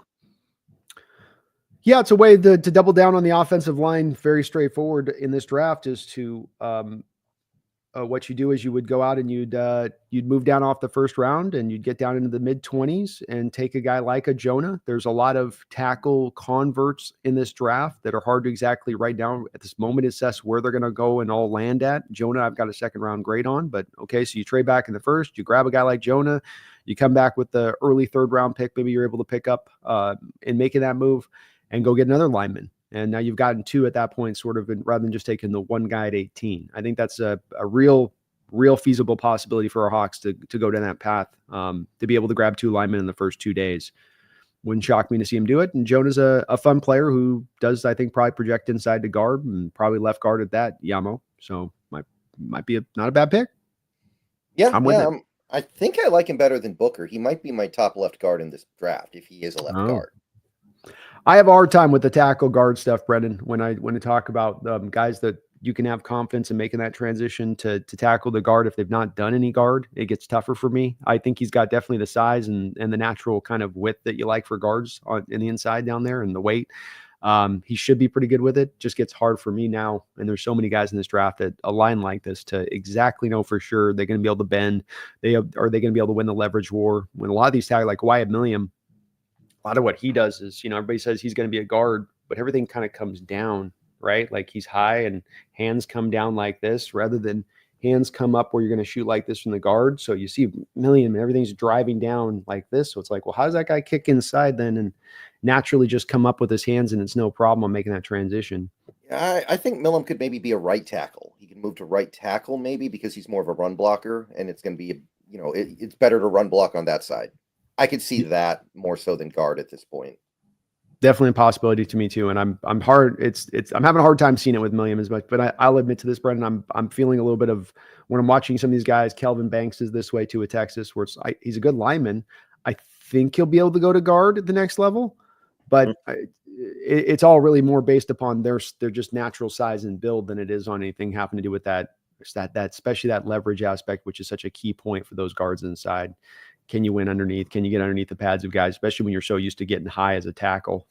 Yeah, it's a way to double down on the offensive line. Very straightforward in this draft is to what you do is you would go out and you'd move down off the first round and you'd get down into the mid-20s and take a guy like a Jonah. There's a lot of tackle converts in this draft that are hard to exactly write down at this moment, assess where they're going to go and all land at. Jonah, I've got a second round grade on, but okay, so you trade back in the first, you grab a guy like Jonah, you come back with the early third round pick, maybe you're able to pick up in making that move and go get another lineman. And now you've gotten two at that point, sort of, rather than just taking the one guy at 18. I think that's a real feasible possibility for our Hawks to go down that path, to be able to grab two linemen in the first 2 days. Wouldn't shock me to see him do it. And Jonah's a fun player who does, I think, probably project inside to guard and probably left guard at that, Yamo. So might be not a bad pick. Yeah, I'm with it. I think I like him better than Booker. He might be my top left guard in this draft if he is a left guard. I have a hard time with the tackle guard stuff, Brendan, when I talk about guys that you can have confidence in making that transition to tackle the guard. If they've not done any guard, it gets tougher for me. I think he's got definitely the size and the natural kind of width that you like for guards in the inside down there and the weight. He should be pretty good with it. Just gets hard for me now. And there's so many guys in this draft that a line like this to exactly know for sure they're going to be able to bend. Are they going to be able to win the leverage war? When a lot of these tackles, like Wyatt Milliam, a lot of what he does is, everybody says he's going to be a guard, but everything kind of comes down, right? Like he's high and hands come down like this rather than hands come up where you're going to shoot like this from the guard. So you see Milliam and everything's driving down like this. So it's like, well, how does that guy kick inside then and naturally just come up with his hands and it's no problem on making that transition? Yeah, I think Milliam could maybe be a right tackle. He can move to right tackle maybe because he's more of a run blocker and it's going to be, it's better to run block on that side. I could see that more so than guard at this point. Definitely a possibility to me too. And I'm having a hard time seeing it with Milliam as much, but I'll admit to this, Brendan, I'm feeling a little bit of when I'm watching some of these guys, Kelvin Banks is this way too at Texas, where he's a good lineman. I think he'll be able to go to guard at the next level, but it's all really more based upon their just natural size and build than it is on anything having to do with that especially that leverage aspect, which is such a key point for those guards inside. Can you win underneath? Can you get underneath the pads of guys, especially when you're so used to getting high as a tackle?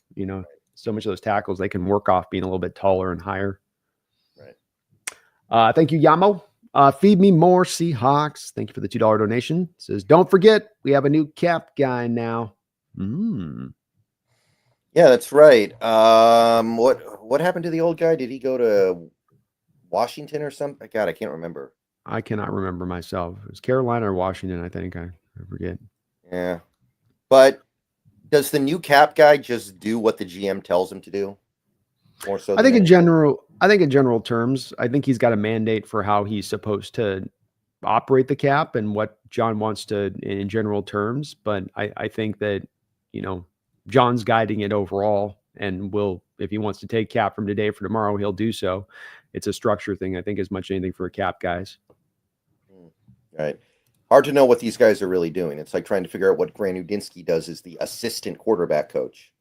So much of those tackles, they can work off being a little bit taller and higher. Right. Thank you, Yamo. Feed me more Seahawks. Thank you for the $2 donation. It says, don't forget, we have a new cap guy now. Yeah, that's right. What happened to the old guy? Did he go to Washington or something? God, I can't remember. I cannot remember myself. It was Carolina or Washington, I think. I forget. Yeah. But does the new cap guy just do what the GM tells him to do? More so I think in general terms, I think he's got a mandate for how he's supposed to operate the cap and what John wants to in general terms. But I think that, John's guiding it overall and if he wants to take cap from today for tomorrow, he'll do so. It's a structure thing, I think, as much as anything for a cap guys. Right. Hard to know what these guys are really doing. It's like trying to figure out what Grant Udinsky does as the assistant quarterback coach.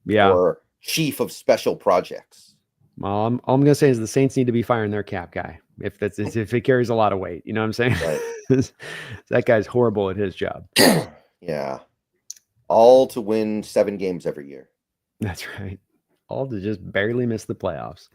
Yeah. Or chief of special projects. Well, all I'm going to say is the Saints need to be firing their cap guy if it carries a lot of weight. You know what I'm saying? Right. That guy's horrible at his job. Yeah. All to win 7 games every year. That's right. All to just barely miss the playoffs.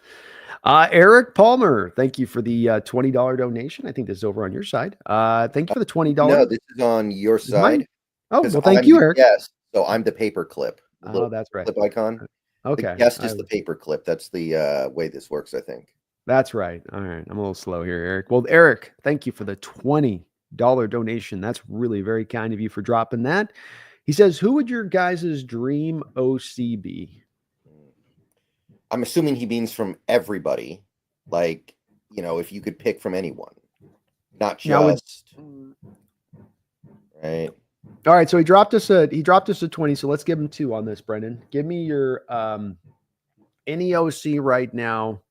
Eric Palmer, thank you for the $20 donation. I think this is over on your side. Thank you for the $20. No, this is on your side. Oh, well, thank you, Eric. Yes. So I'm the paper clip. Oh, that's right. Clip icon. Okay. The guest is the paper clip. That's the way this works, I think. That's right. All right. I'm a little slow here, Eric. Well, Eric, thank you for the $20 donation. That's really very kind of you for dropping that. He says, who would your guys' dream OC be? I'm assuming he means from everybody. Like, if you could pick from anyone. Not just. Right. All right. So he dropped us a 20. So let's give him 2 on this, Brendan. Give me your any OC right now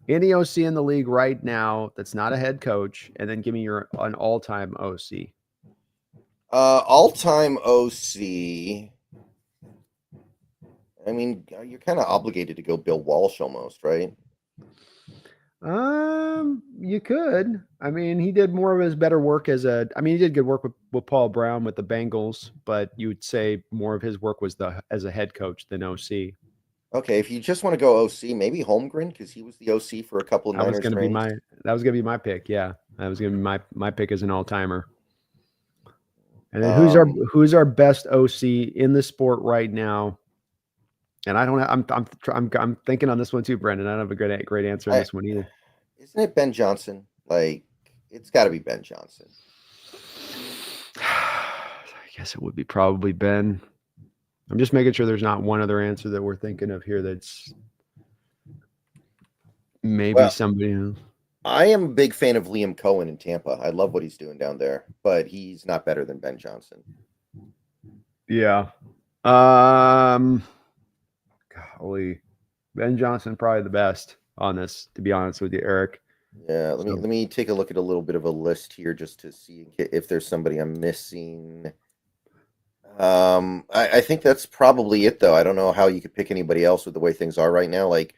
Any OC in the league right now that's not a head coach, and then give me an all-time OC. All-time OC. I mean, you're kind of obligated to go Bill Walsh almost, right? You could. I mean, he did more of his better work he did good work with Paul Brown with the Bengals, but you would say more of his work was as a head coach than OC. Okay, if you just want to go OC, maybe Holmgren, because he was the OC for a couple of That was Niners gonna be rings. that was gonna be my pick. Yeah, that was gonna be my pick as an all-timer. And then who's our best OC in the sport right now? And I don't have, I'm thinking on this one too, Brendan. I don't have a great answer on this one either. Isn't it Ben Johnson? Like, it's got to be Ben Johnson. I guess it would be probably Ben. I'm just making sure there's not one other answer that we're thinking of here that's maybe somebody else. I am a big fan of Liam Cohen in Tampa. I love what he's doing down there, but he's not better than Ben Johnson. Yeah. Golly. Ben Johnson probably the best on this, to be honest with you, Eric. Yeah, let me take a look at a little bit of a list here just to see if there's somebody I'm missing. I think that's probably it, though. I don't know how you could pick anybody else with the way things are right now. Like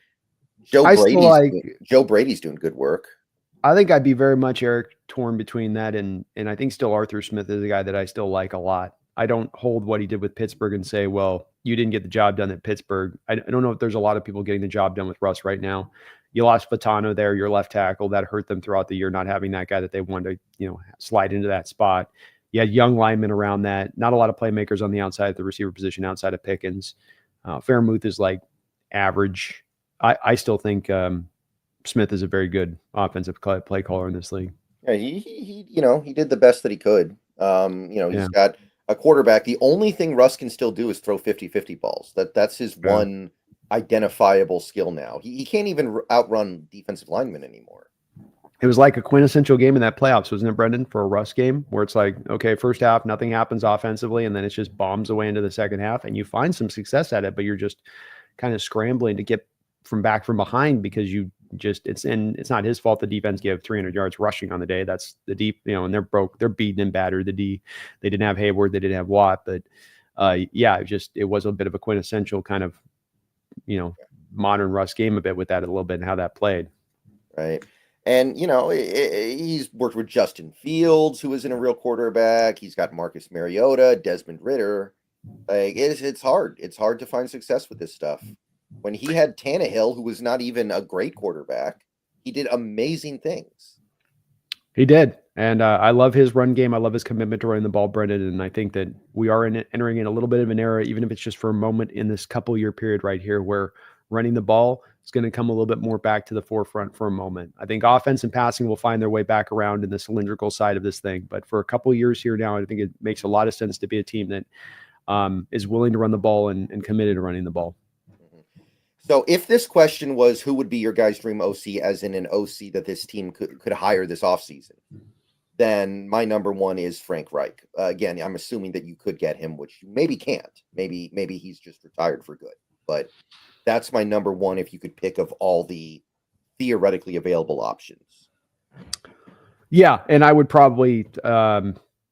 Joe Brady's doing good work. I think I'd be very much, Eric, torn between that and I think still Arthur Smith is a guy that I still like a lot. I don't hold what he did with Pittsburgh and say, well, you didn't get the job done at Pittsburgh. I don't know if there's a lot of people getting the job done with Russ right now. You lost Fatano there, your left tackle. That hurt them throughout the year, not having that guy that they wanted to, slide into that spot. You had young linemen around that. Not a lot of playmakers on the outside at the receiver position outside of Pickens. Fairmouth is like average. I still think Smith is a very good offensive play caller in this league. Yeah, he did the best that he could. He's got a quarterback. The only thing Russ can still do is throw 50-50 balls. That's his one identifiable skill now. He can't even outrun defensive linemen anymore. It was like a quintessential game in that playoffs, wasn't it, Brendan, for a Russ game, where it's like, okay, first half, nothing happens offensively, and then it's just bombs away into the second half, and you find some success at it, but you're just kind of scrambling to get from behind because it's not his fault the defense gave 300 yards rushing on the day. That's the deep, and they're beaten and battered. They didn't have Hayward, they didn't have Watt, but it was a bit of a quintessential kind of, modern Russ game a bit with that a little bit and how that played. Right. And, he's worked with Justin Fields, who isn't a real quarterback. He's got Marcus Mariota, Desmond Ridder. Like it's hard. It's hard to find success with this stuff. When he had Tannehill, who was not even a great quarterback, he did amazing things. He did. And I love his run game. I love his commitment to running the ball, Brendan. And I think that we are entering in a little bit of an era, even if it's just for a moment in this couple-year period right here, where running the ball is going to come a little bit more back to the forefront for a moment. I think offense and passing will find their way back around in the cylindrical side of this thing. But for a couple of years here now, I think it makes a lot of sense to be a team that is willing to run the ball and committed to running the ball. So if this question was who would be your guys' dream OC, as in an OC that this team could hire this offseason, then my number one is Frank Reich. Again, I'm assuming that you could get him, which you maybe can't. Maybe he's just retired for good. But that's my number one if you could pick of all the theoretically available options. Yeah, and I would probably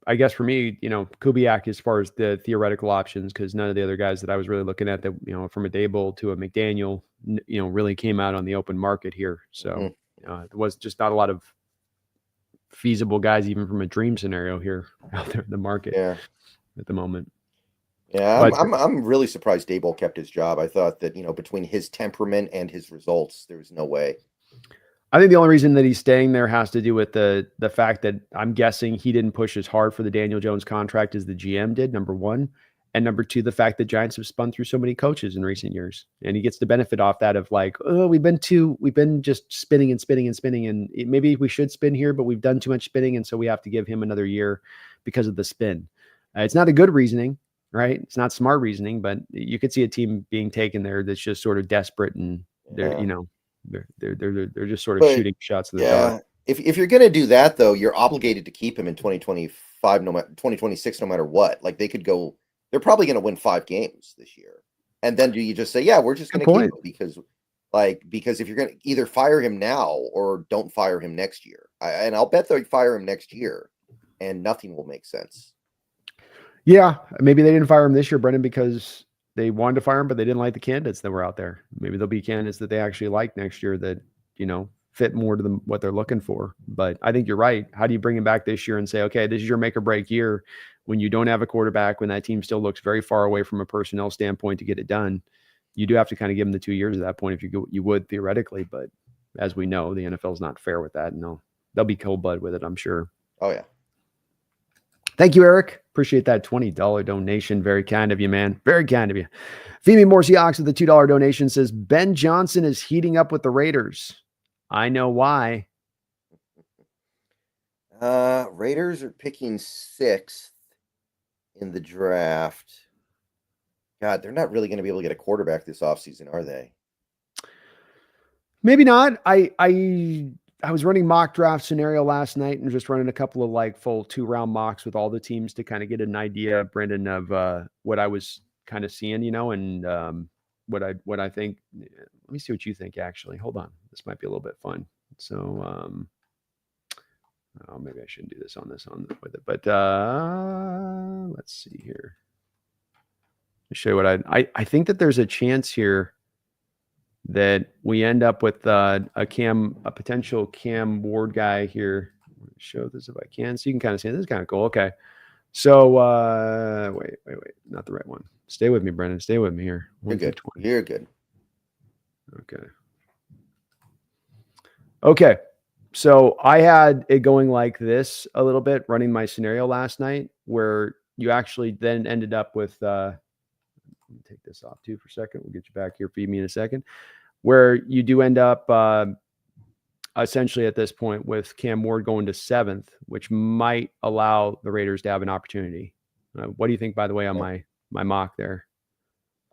I guess for me, Kubiak as far as the theoretical options, because none of the other guys that I was really looking at that, from a Dable to a McDaniel, really came out on the open market here. So there was just not a lot of feasible guys, even from a dream scenario here out there in the market at the moment. Yeah, I'm really surprised Dable kept his job. I thought that, between his temperament and his results, there's no way. I think the only reason that he's staying there has to do with the fact that I'm guessing he didn't push as hard for the Daniel Jones contract as the GM did, number one. And number two, the fact that Giants have spun through so many coaches in recent years. And he gets the benefit off that of like, oh, we've been just spinning and spinning and spinning. And maybe we should spin here, but we've done too much spinning. And so we have to give him another year because of the spin. It's not a good reasoning, right? It's not smart reasoning, but you could see a team being taken there that's just sort of desperate and they're just sort of shooting shots in the dark. If you're going to do that, though, you're obligated to keep him in 2025, 2026, no matter what. Like they're probably going to win 5 games this year. And then do you just say, yeah, we're just going to keep him because Like, because if you're going to either fire him now or don't fire him next year, and I'll bet they'll fire him next year and nothing will make sense. Yeah, maybe they didn't fire him this year, Brendan, because they wanted to fire him, but they didn't like the candidates that were out there. Maybe there'll be candidates that they actually like next year that, fit more to them, what they're looking for. But I think you're right. How do you bring him back this year and say, okay, this is your make or break year when you don't have a quarterback, when that team still looks very far away from a personnel standpoint to get it done? You do have to kind of give them the 2 years at that point if you would theoretically. But as we know, the NFL is not fair with that. And they'll be cold blooded with it, I'm sure. Oh, yeah. Thank you, Eric. Appreciate that $20 donation. Very kind of you, man. Very kind of you. Phoebe Seahawks with the $2 donation says, Ben Johnson is heating up with the Raiders. I know why. Raiders are picking 6th in the draft. God, they're not really going to be able to get a quarterback this offseason, are they? Maybe not. I was running mock draft scenario last night and just running a couple of full 2-round mocks with all the teams to kind of get an idea, Brendan, of what I was kind of seeing, and what I think. Let me see what you think. Actually, hold on. This might be a little bit fun. So, maybe I shouldn't do this with it, but let's see here. To show you what I think that there's a chance here that we end up with a potential Cam Ward guy here. Show this if I can, so you can kind of see it. This is kind of cool. Okay, so wait, not the right one. Stay with me, Brendan. Stay with me here. You're good. You're good. Okay. So I had it going like this a little bit, running my scenario last night, where you actually then ended up with. Let me take this off too for a second. We'll get you back here. Feed me in a second. Where you do end up essentially at this point with Cam Ward going to 7th, which might allow the Raiders to have an opportunity. What do you think, by the way, on my mock there?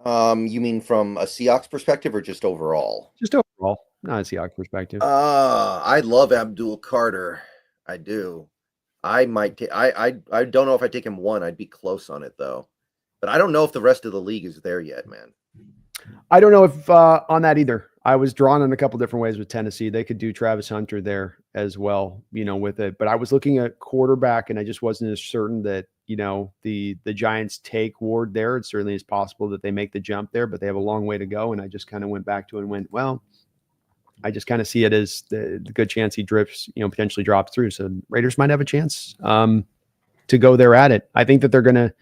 You mean from a Seahawks perspective or just overall? Just overall, not a Seahawks perspective. I love Abdul Carter. I do. I might. I don't know if I take him 1. I'd be close on it though, but I don't know if the rest of the league is there yet, man. I don't know if on that either. I was drawn in a couple different ways with Tennessee. They could do Travis Hunter there as well, with it. But I was looking at quarterback, and I just wasn't as certain that the Giants take Ward there. It certainly is possible that they make the jump there, but they have a long way to go. And I just kind of went back to it and went, well, I just kind of see it as the good chance he drifts, potentially drops through. So Raiders might have a chance to go there at it. I think that they're going to.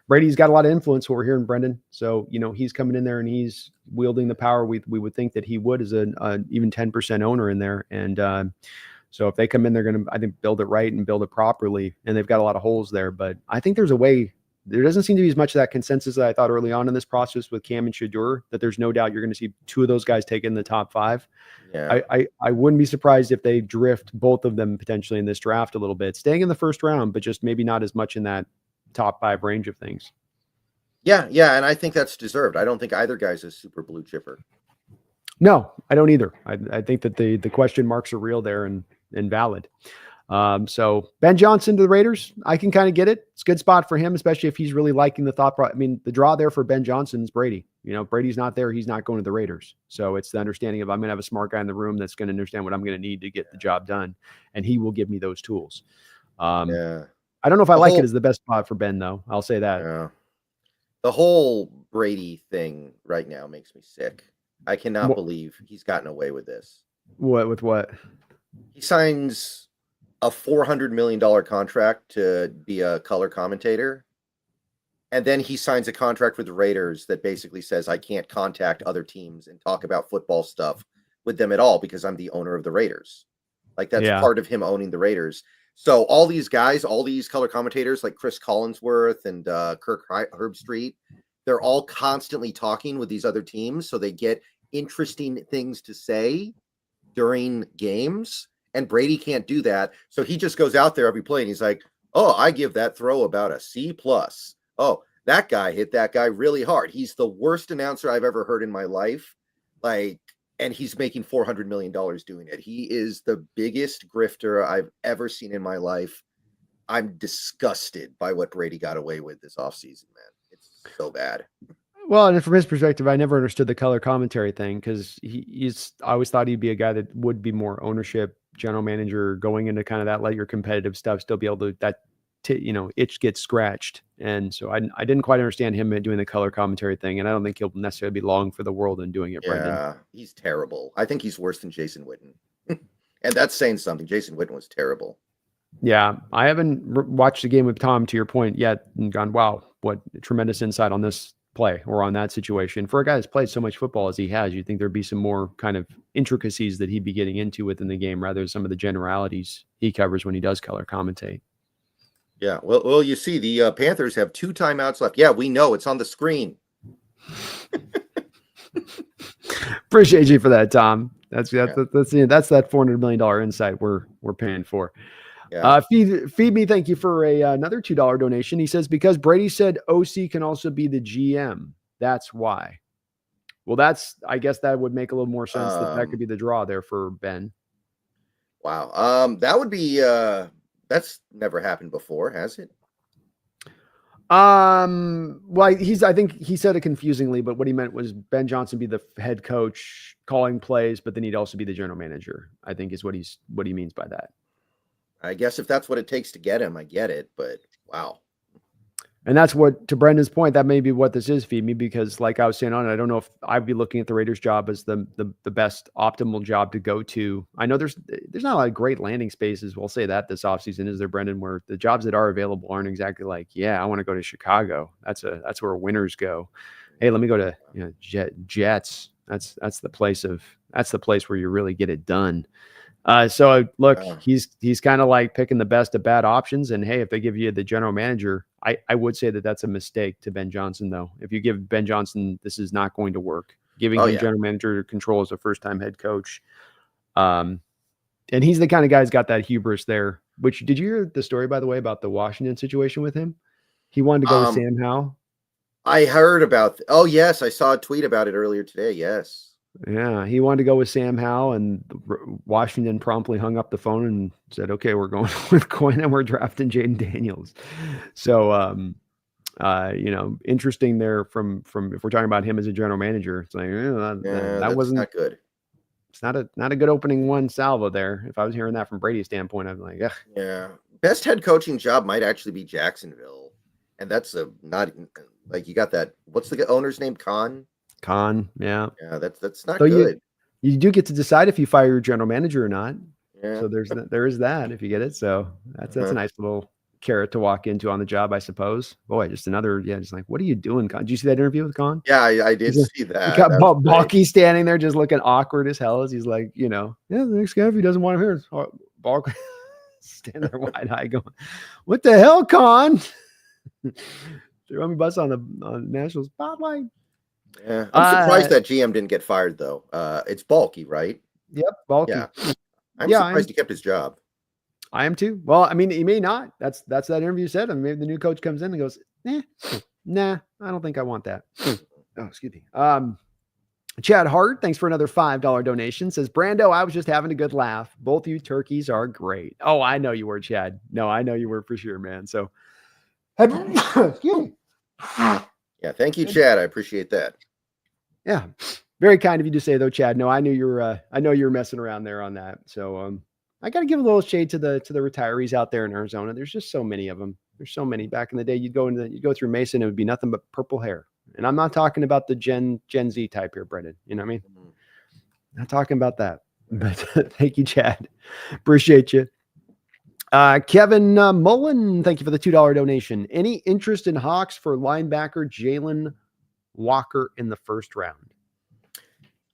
Brady's got a lot of influence, what we're hearing, Brendan. So, he's coming in there and he's wielding the power we would think that he would as an even 10% owner in there. And so if they come in, they're going to, I think, build it right and build it properly. And they've got a lot of holes there. But I think there's a way. There doesn't seem to be as much of that consensus that I thought early on in this process with Cam and Shedeur, that there's no doubt you're going to see 2 of those guys taken in the top 5. Yeah. I wouldn't be surprised if they drift both of them potentially in this draft a little bit, staying in the first round, but just maybe not as much in that top 5 range of things. Yeah, and I think that's deserved. I don't think either guy's a super blue chipper. No, I don't either. I think that the question marks are real there and valid. So Ben Johnson to the Raiders, I can kind of get it. It's a good spot for him, especially if he's really liking the thought. I mean, the draw there for Ben Johnson is Brady. Brady's not there. He's not going to the Raiders. So it's the understanding of I'm going to have a smart guy in the room that's going to understand what I'm going to need to get the job done. And he will give me those tools. I don't know if I like it as the best spot for Ben, though. I'll say that. Yeah. The whole Brady thing right now makes me sick. I cannot believe he's gotten away with this. What? With what? He signs a $400 million contract to be a color commentator. And then he signs a contract with the Raiders that basically says I can't contact other teams and talk about football stuff with them at all because I'm the owner of the Raiders. Like that's part of him owning the Raiders. So all these guys, all these color commentators like Chris Collinsworth and Kirk Herbstreit, they're all constantly talking with these other teams. So they get interesting things to say during games. And Brady can't do that. So he just goes out there every play and he's like, oh, I give that throw about a C+. Oh, that guy hit that guy really hard. He's the worst announcer I've ever heard in my life. And he's making $400 million doing it. He is the biggest grifter I've ever seen in my life. I'm disgusted by what Brady got away with this offseason, man. It's so bad. Well, and from his perspective, I never understood the color commentary thing because I always thought he'd be a guy that would be more ownership, general manager, going into kind of that, let your competitive stuff still be able to, itch gets scratched. And so I didn't quite understand him doing the color commentary thing. And I don't think he'll necessarily be long for the world in doing it, Brendan. Yeah, he's terrible. I think he's worse than Jason Witten. And that's saying something. Jason Witten was terrible. Yeah, I haven't watched a game with Tom, to your point, yet and gone, wow, what tremendous insight on this play or on that situation. For a guy that's played so much football as he has, you'd think there'd be some more kind of intricacies that he'd be getting into within the game rather than some of the generalities he covers when he does color commentate. Yeah, well, you see, the Panthers have 2 timeouts left. Yeah, we know it's on the screen. Appreciate you for that, Tom. That's that $400 million insight we're paying for. Yeah. Feed me, thank you for another $2 donation. He says, because Brady said OC can also be the GM. That's why. Well, I guess that would make a little more sense that could be the draw there for Ben. Wow. That would be that's never happened before, has it? Well, I think he said it confusingly, but what he meant was Ben Johnson be the head coach calling plays, but then he'd also be the general manager, I think is what he means by that. I guess if that's what it takes to get him, I get it, but wow. And that's what, to Brendan's point, that may be what this is, Feed Me, because like I was saying on it, I don't know if I'd be looking at the Raiders job as the best optimal job to go to. I know there's not a lot of great landing spaces. We'll say that this offseason, is there, Brendan, where the jobs that are available aren't exactly like, yeah, I want to go to Chicago. That's where winners go. Hey, let me go to Jets. That's the place where you really get it done. So look, he's kind of like picking the best of bad options. And hey, if they give you the general manager, I would say that that's a mistake to Ben Johnson, though. If you give Ben Johnson, this is not going to work. Giving him general manager control as a first-time head coach. And he's the kind of guy who's got that hubris there. Which, did you hear the story, by the way, about the Washington situation with him? He wanted to go with Sam Howell. I heard about. Yes, I saw a tweet about it earlier today. Yes. Yeah, he wanted to go with Sam Howell, and Washington promptly hung up the phone and said, "Okay, we're going with Quinn, and we're drafting Jaden Daniels." So, interesting there. From if we're talking about him as a general manager, it's like that wasn't not good. It's not a good opening one salvo there. If I was hearing that from Brady's standpoint, I'm like, ugh. Yeah, best head coaching job might actually be Jacksonville, and that's not like you got that. What's the owner's name? Khan, yeah, that's not good. You do get to decide if you fire your general manager or not. Yeah. So there is that if you get it. So that's a nice little carrot to walk into on the job, I suppose. Boy, just another just like, what are you doing, Khan? Did you see that interview with Khan? Yeah, I did see that. You got Balky standing there just looking awkward as hell as he's like, the next guy, if he doesn't want him here, Balky standing there wide-eyed going, what the hell, Khan? Throw me bus on the National Spotlight. Yeah, I'm surprised that GM didn't get fired though. It's Balky, right? Yep, Balky. Yeah, I'm surprised he kept his job. I am too. Well, I mean, he may not. That's that interview said. I mean, maybe the new coach comes in and goes, nah, I don't think I want that. Oh, excuse me. Chad Hart, thanks for another $5 donation. Says, Brando, I was just having a good laugh. Both you turkeys are great. Oh, I know you were, Chad. No, I know you were for sure, man. So, excuse me. Yeah, thank you, Chad. I appreciate that. Yeah, very kind of you to say, though, Chad. No, I knew you were. I know you're messing around there on that. So, I got to give a little shade to the retirees out there in Arizona. There's just so many of them. There's so many. Back in the day, you'd go through Mason, it would be nothing but purple hair. And I'm not talking about the Gen Z type here, Brendan. You know what I mean? Not talking about that. But thank you, Chad. Appreciate you. Kevin Mullen, thank you for the $2 donation. Any interest in Hawks for linebacker Jalen Walker in the first round?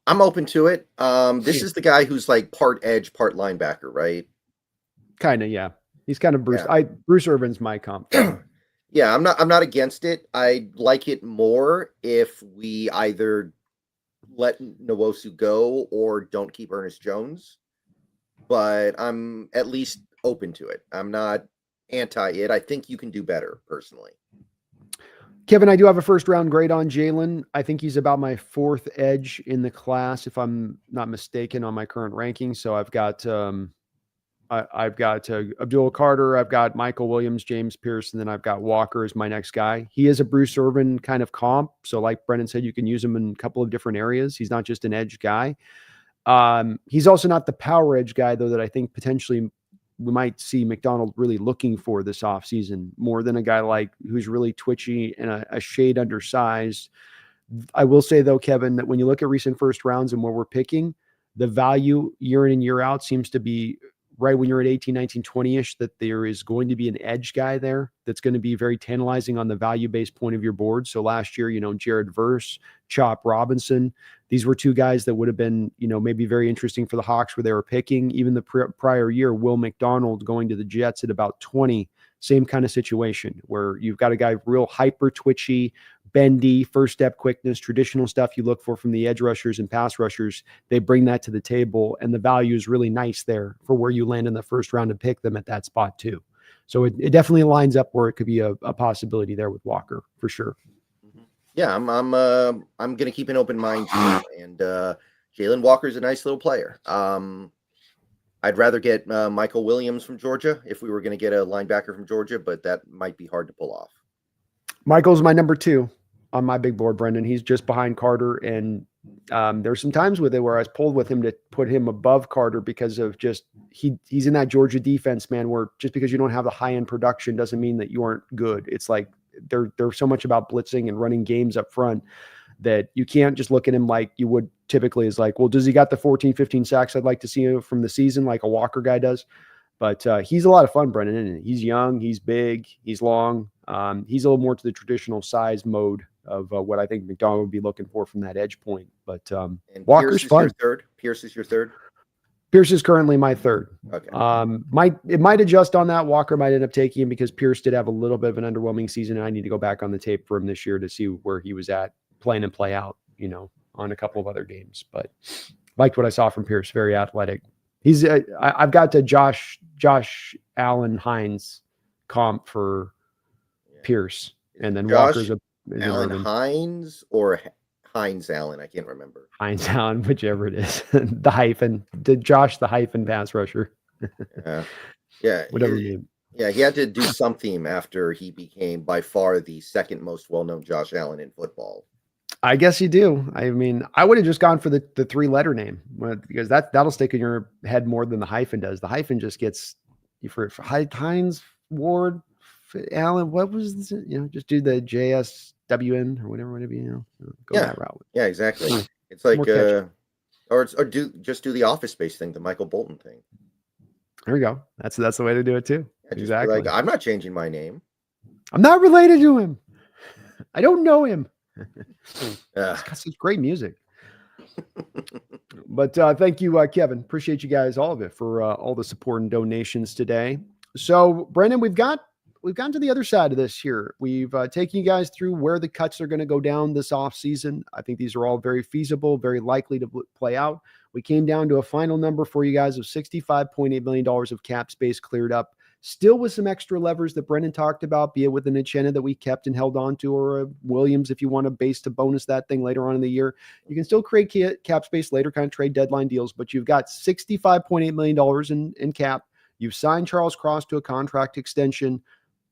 I'm open to it. This is the guy who's like part edge, part linebacker, right? Kind of, yeah. He's kind of Bruce. Yeah. Bruce Irvin's my comp. Yeah, I'm not against it. I like it more if we either let Nwosu go or don't keep Ernest Jones. But I'm at least open to it. I'm not anti it. I think you can do better, personally. Kevin, I do have a first round grade on Jalen. I think he's about my fourth edge in the class, if I'm not mistaken, on my current ranking. So I've got I've got Abdul Carter, I've got Michael Williams, James Pierce, and then I've got Walker as my next guy. He is a Bruce Irvin kind of comp. So like Brendan said, you can use him in a couple of different areas. He's not just an edge guy. He's also not the power edge guy, though, that I think potentially we might see McDonald really looking for this offseason, more than a guy like who's really twitchy and a shade undersized. I will say, though, Kevin, that when you look at recent first rounds and where we're picking, the value year in and year out seems to be right when you're at 18, 19, 20-ish, that there is going to be an edge guy there that's going to be very tantalizing on the value-based point of your board. So last year, Jared Verse, Chop Robinson, these were two guys that would have been, maybe very interesting for the Hawks where they were picking. Even the prior year, Will McDonald going to the Jets at about 20, same kind of situation where you've got a guy real hyper twitchy, bendy, first step quickness, traditional stuff you look for from the edge rushers and pass rushers. They bring that to the table, and the value is really nice there for where you land in the first round and pick them at that spot too. So it definitely lines up where it could be a possibility there with Walker for sure. Yeah, I'm going to keep an open mind too. And Jalen Walker is a nice little player. I'd rather get Michael Williams from Georgia if we were going to get a linebacker from Georgia, but that might be hard to pull off. Michael's my number 2 on my big board, Brendan. He's just behind Carter, and there's some times with it where I was pulled with him to put him above Carter because of just he's in that Georgia defense, man, where just because you don't have the high-end production doesn't mean that you aren't good. It's like they're so much about blitzing and running games up front that you can't just look at him like you would typically as like, well, does he got the 14, 15 sacks I'd like to see from the season like a Walker guy does? But he's a lot of fun, Brendan. And he's young, he's big, he's long. He's a little more to the traditional size mode of what I think McDonald would be looking for from that edge point. But and Walker's fun. Pierce is your third? Pierce is currently my third. Okay. It might adjust on that. Walker might end up taking him because Pierce did have a little bit of an underwhelming season, and I need to go back on the tape for him this year to see where he was at playing and play out, on a couple of other games. But liked what I saw from Pierce. Very athletic. He's I've got to Josh Allen Hines comp for Pierce, and then Josh Walker's Allen Hines or Hines Allen. I can't remember. Hines Allen, whichever it is. The hyphen. Josh the hyphen pass rusher. Yeah. Whatever you mean. Yeah, he had to do something after he became by far the second most well-known Josh Allen in football. I guess you do. I mean, I would have just gone for the 3-letter name because that'll stick in your head more than the hyphen does. The hyphen just gets you for Hines, Ward, Allen. What was this? Just do the JSWN or whatever. Go that route. Yeah, exactly. It's like or do the Office Space thing, the Michael Bolton thing. There we go. That's the way to do it too. Yeah, exactly. Like, I'm not changing my name. I'm not related to him. I don't know him. It's got such great music. But thank you, Kevin. Appreciate you guys, all of it, for all the support and donations today. So, Brendan, we've gotten to the other side of this here. We've taken you guys through where the cuts are going to go down this offseason. I think these are all very feasible, very likely to play out. We came down to a final number for you guys of $65.8 million of cap space cleared up. Still with some extra levers that Brendan talked about, be it with an Uchenna that we kept and held on to, or a Williams if you want to base to bonus that thing later on in the year. You can still create cap space later, kind of trade deadline deals, but you've got $65.8 million in cap. You've signed Charles Cross to a contract extension.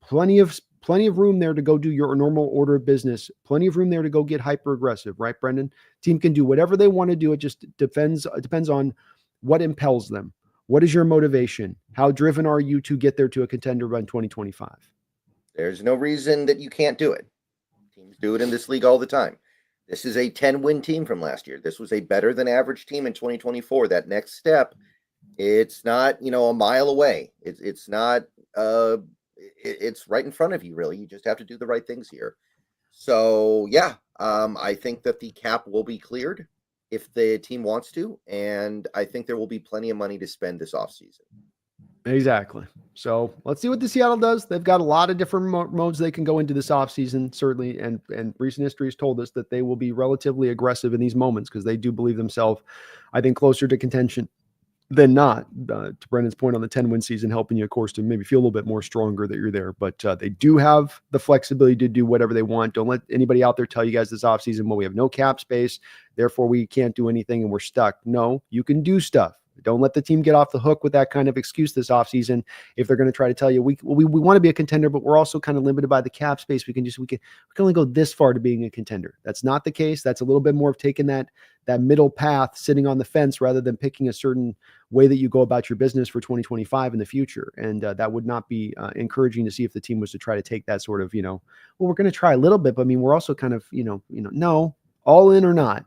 Plenty of room there to go do your normal order of business. Plenty of room there to go get hyper aggressive, right, Brendan? Team can do whatever they want to do. It just depends on what impels them. What is your motivation? How driven are you to get there to a contender by 2025? There's no reason that you can't do it. Teams do it in this league all the time. This is a 10-win team from last year. This was a better than average team in 2024. That next step, it's not, a mile away. It's not, it's right in front of you, really. You just have to do the right things here. So, yeah, I think that the cap will be cleared if the team wants to, and I think there will be plenty of money to spend this offseason. Exactly. So let's see what the Seattle does. They've got a lot of different modes they can go into this offseason, certainly, and recent history has told us that they will be relatively aggressive in these moments because they do believe themselves, I think, closer to contention than not. To Brendan's point on the 10-win season, helping you, of course, to maybe feel a little bit more stronger that you're there. But they do have the flexibility to do whatever they want. Don't let anybody out there tell you guys this offseason, well, we have no cap space, therefore we can't do anything and we're stuck. No, you can do stuff. Don't let the team get off the hook with that kind of excuse this offseason. If they're going to try to tell you, we want to be a contender, but we're also kind of limited by the cap space. We can only go this far to being a contender. That's not the case. That's a little bit more of taking that middle path, sitting on the fence, rather than picking a certain way that you go about your business for 2025 in the future. And that would not be encouraging to see if the team was to try to take that sort of, well, we're going to try a little bit, but I mean, we're also kind of, no, all in or not,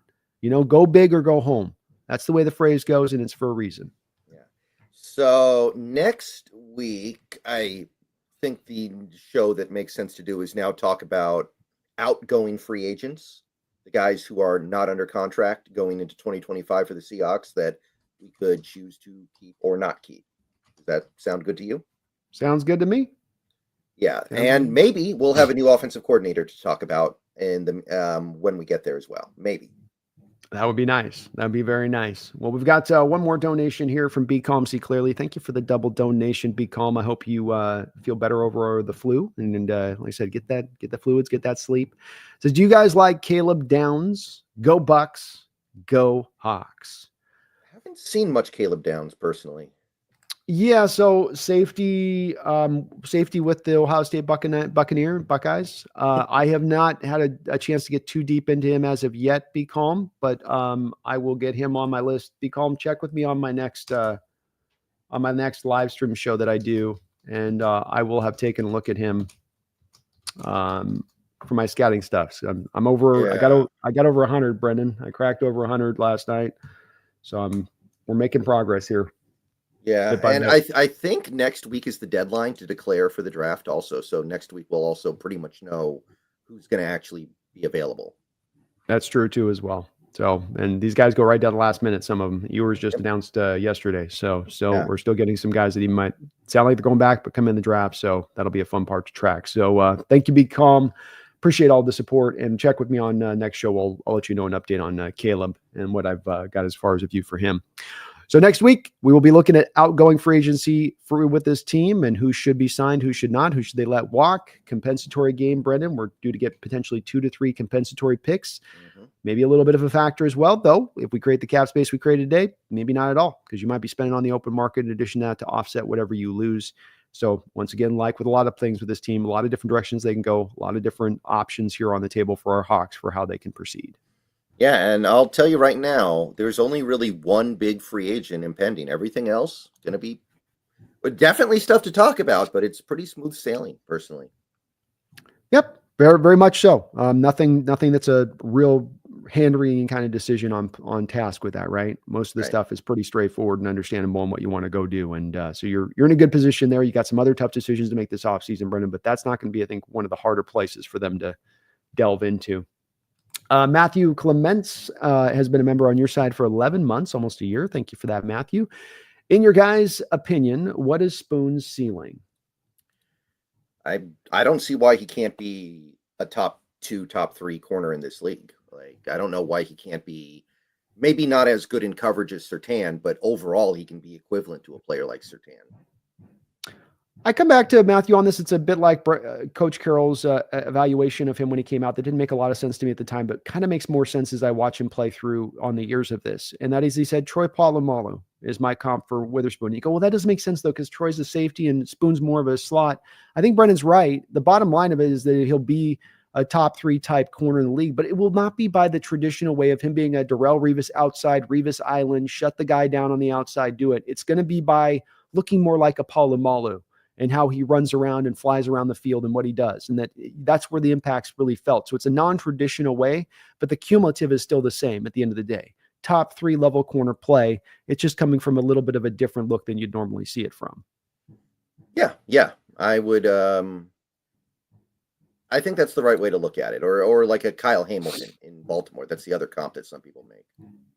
go big or go home. That's the way the phrase goes, and it's for a reason. Yeah. So next week, I think the show that makes sense to do is now talk about outgoing free agents, the guys who are not under contract going into 2025 for the Seahawks that we could choose to keep or not keep. Does that sound good to you? Sounds good to me. Yeah, and maybe we'll have a new offensive coordinator to talk about in the when we get there as well. Maybe. That would be nice. That would be very nice. Well, we've got one more donation here from Be Calm, See Clearly. Thank you for the double donation, Be Calm. I hope you feel better over the flu. And like I said, get the fluids, get that sleep. It says, do you guys like Caleb Downs? Go Bucks, go Hawks. I haven't seen much Caleb Downs personally. Yeah, so safety with the Ohio State Buckeyes. I have not had a chance to get too deep into him as of yet. Be Calm, but I will get him on my list. Be Calm. Check with me on my next live stream show that I do, and I will have taken a look at him for my scouting stuff. So I'm over. Yeah. I got over 100, Brendan. I cracked over 100 last night, so we're making progress here. Yeah, and I think next week is the deadline to declare for the draft also. So next week we'll also pretty much know who's going to actually be available. That's true too as well. So, and these guys go right down the last minute. Some of them. Yours just announced yesterday. So yeah. We're still getting some guys that even might sound like they're going back, but come in the draft. So that'll be a fun part to track. So thank you, Be Calm. Appreciate all the support, and check with me on next show. I'll let you know an update on Caleb and what I've got as far as a view for him. So next week, we will be looking at outgoing free agency with this team and who should be signed, who should not, who should they let walk. Compensatory game, Brendan. We're due to get potentially 2 to 3 compensatory picks. Mm-hmm. Maybe a little bit of a factor as well, though. If we create the cap space we created today, maybe not at all, because you might be spending on the open market in addition to that to offset whatever you lose. So once again, like with a lot of things with this team, a lot of different directions they can go, a lot of different options here on the table for our Hawks for how they can proceed. Yeah, and I'll tell you right now, there's only really one big free agent impending. Everything else going to be definitely stuff to talk about, but it's pretty smooth sailing, personally. Yep, very, very much so. Nothing that's a real hand-wringing kind of decision on task with that, right? Most of the stuff is pretty straightforward and understandable in what you want to go do, and so you're in a good position there. You got some other tough decisions to make this offseason, Brendan, but that's not going to be, I think, one of the harder places for them to delve into. Matthew Clements has been a member on your side for 11 months, almost a year. Thank you for that, Matthew. In your guys' opinion, what is Spoon's ceiling? I don't see why he can't be a top 2, top 3 corner in this league. Like, I don't know why he can't be, maybe not as good in coverage as Surtain, but overall he can be equivalent to a player like Surtain. I come back to Matthew on this. It's a bit like Coach Carroll's evaluation of him when he came out. That didn't make a lot of sense to me at the time, but kind of makes more sense as I watch him play through on the years of this. And that is, he said, Troy Polamalu is my comp for Witherspoon. You go, well, that doesn't make sense, though, because Troy's a safety and Spoon's more of a slot. I think Brendan's right. The bottom line of it is that he'll be a top 3 type corner in the league, but it will not be by the traditional way of him being a Darrelle Revis outside, Revis Island, shut the guy down on the outside, do it. It's going to be by looking more like a Polamalu and how he runs around and flies around the field and what he does. And that's where the impact's really felt. So it's a non-traditional way, but the cumulative is still the same at the end of the day. Top 3 level corner play. It's just coming from a little bit of a different look than you'd normally see it from. Yeah. I would, I think that's the right way to look at it. Or like a Kyle Hamilton in Baltimore. That's the other comp that some people make.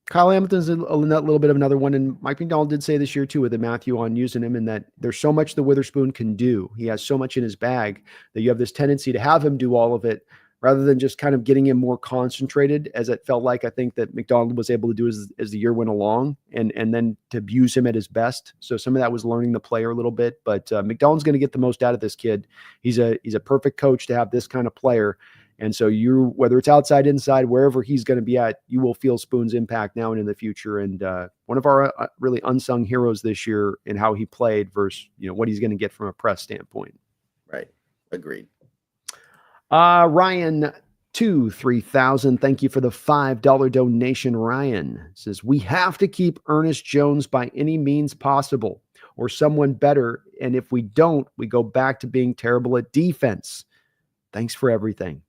Kyle Hamilton's a little bit of another one. And Mike McDonald did say this year too with the Matthew on using him, and that there's so much that Witherspoon can do. He has so much in his bag that you have this tendency to have him do all of it rather than just kind of getting him more concentrated, as it felt like I think that McDonald was able to do as the year went along, and then to abuse him at his best. So some of that was learning the player a little bit, but McDonald's going to get the most out of this kid. He's a perfect coach to have this kind of player. And so whether it's outside, inside, wherever he's going to be at, you will feel Spoon's impact now and in the future. And one of our really unsung heroes this year in how he played versus, what he's going to get from a press standpoint. Right. Agreed. Ryan 3000. Thank you for the $5 donation. Ryan says, we have to keep Ernest Jones by any means possible or someone better. And if we don't, we go back to being terrible at defense. Thanks for everything.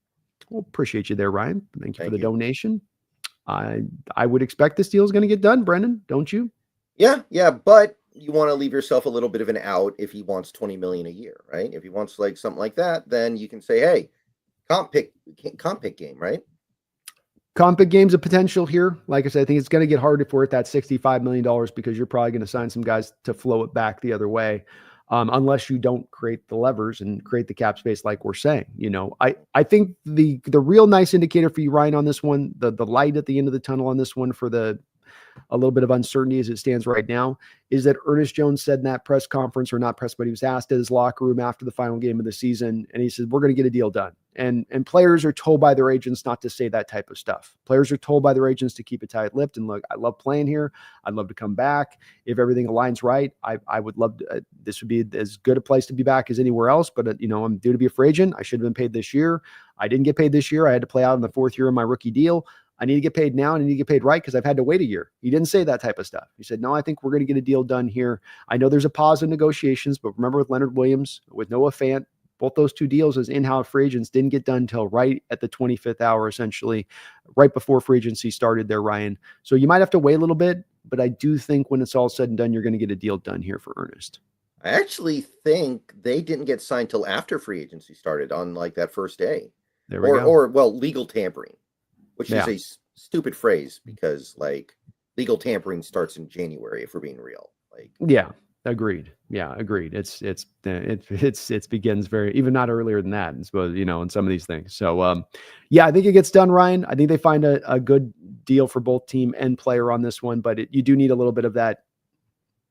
Well, appreciate you there, Ryan. Thank you for the donation. I would expect this deal is going to get done, Brendan, don't you? Yeah, but you want to leave yourself a little bit of an out if he wants $20 million a year, right? If he wants like something like that, then you can say, hey, comp pick game, right? Comp pick game's a potential here. Like I said, I think it's going to get hard if we're at that $65 million because you're probably going to sign some guys to flow it back the other way. Unless you don't create the levers and create the cap space like we're saying. I think the real nice indicator for you, Ryan, on this one, the light at the end of the tunnel on this one for a little bit of uncertainty as it stands right now, is that Ernest Jones said in that press conference, or not press, but he was asked at his locker room after the final game of the season, and he said, we're going to get a deal done. And players are told by their agents not to say that type of stuff. Players are told by their agents to keep a tight lipped and look, I love playing here. I'd love to come back. If everything aligns right, I would love to, this would be as good a place to be back as anywhere else. But, I'm due to be a free agent. I should have been paid this year. I didn't get paid this year. I had to play out in the 4th year of my rookie deal. I need to get paid now and I need to get paid right because I've had to wait a year. He didn't say that type of stuff. He said, no, I think we're going to get a deal done here. I know there's a pause in negotiations, but remember with Leonard Williams, with Noah Fant, both those two deals as in-house free agents didn't get done until right at the 25th hour, essentially, right before free agency started there, Ryan. So you might have to wait a little bit, but I do think when it's all said and done, you're going to get a deal done here for Ernest. I actually think they didn't get signed till after free agency started on like that first day. There we go. Or legal tampering, which is a stupid phrase because like legal tampering starts in January, if we're being real. Like, yeah, agreed. Yeah, agreed. It begins very, even not earlier than that, I suppose, in some of these things. So, I think it gets done, Ryan. I think they find a good deal for both team and player on this one, but you do need a little bit of that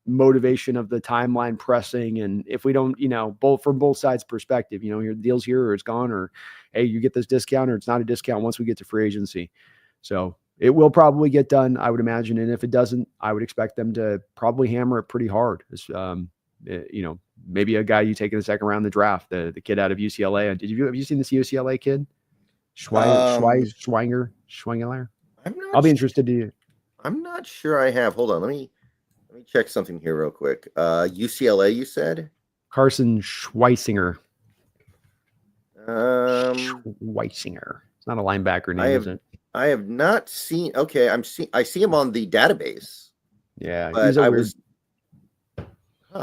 motivation of the timeline pressing. And if we don't, both from both sides perspective, your deal's here or it's gone, or, hey, you get this discount or it's not a discount once we get to free agency. So it will probably get done, I would imagine. And if it doesn't, I would expect them to probably hammer it pretty hard. Maybe a guy you take in the second round of the draft, the kid out of UCLA. Have you seen this UCLA kid? Schwinger? I'll be interested to. I'm not sure I have. Hold on. Let me check something here real quick. UCLA, you said? Carson Schweisinger. Schweisinger. It's not a linebacker name, is it? I have not seen. Okay, I see him on the database. Yeah, but I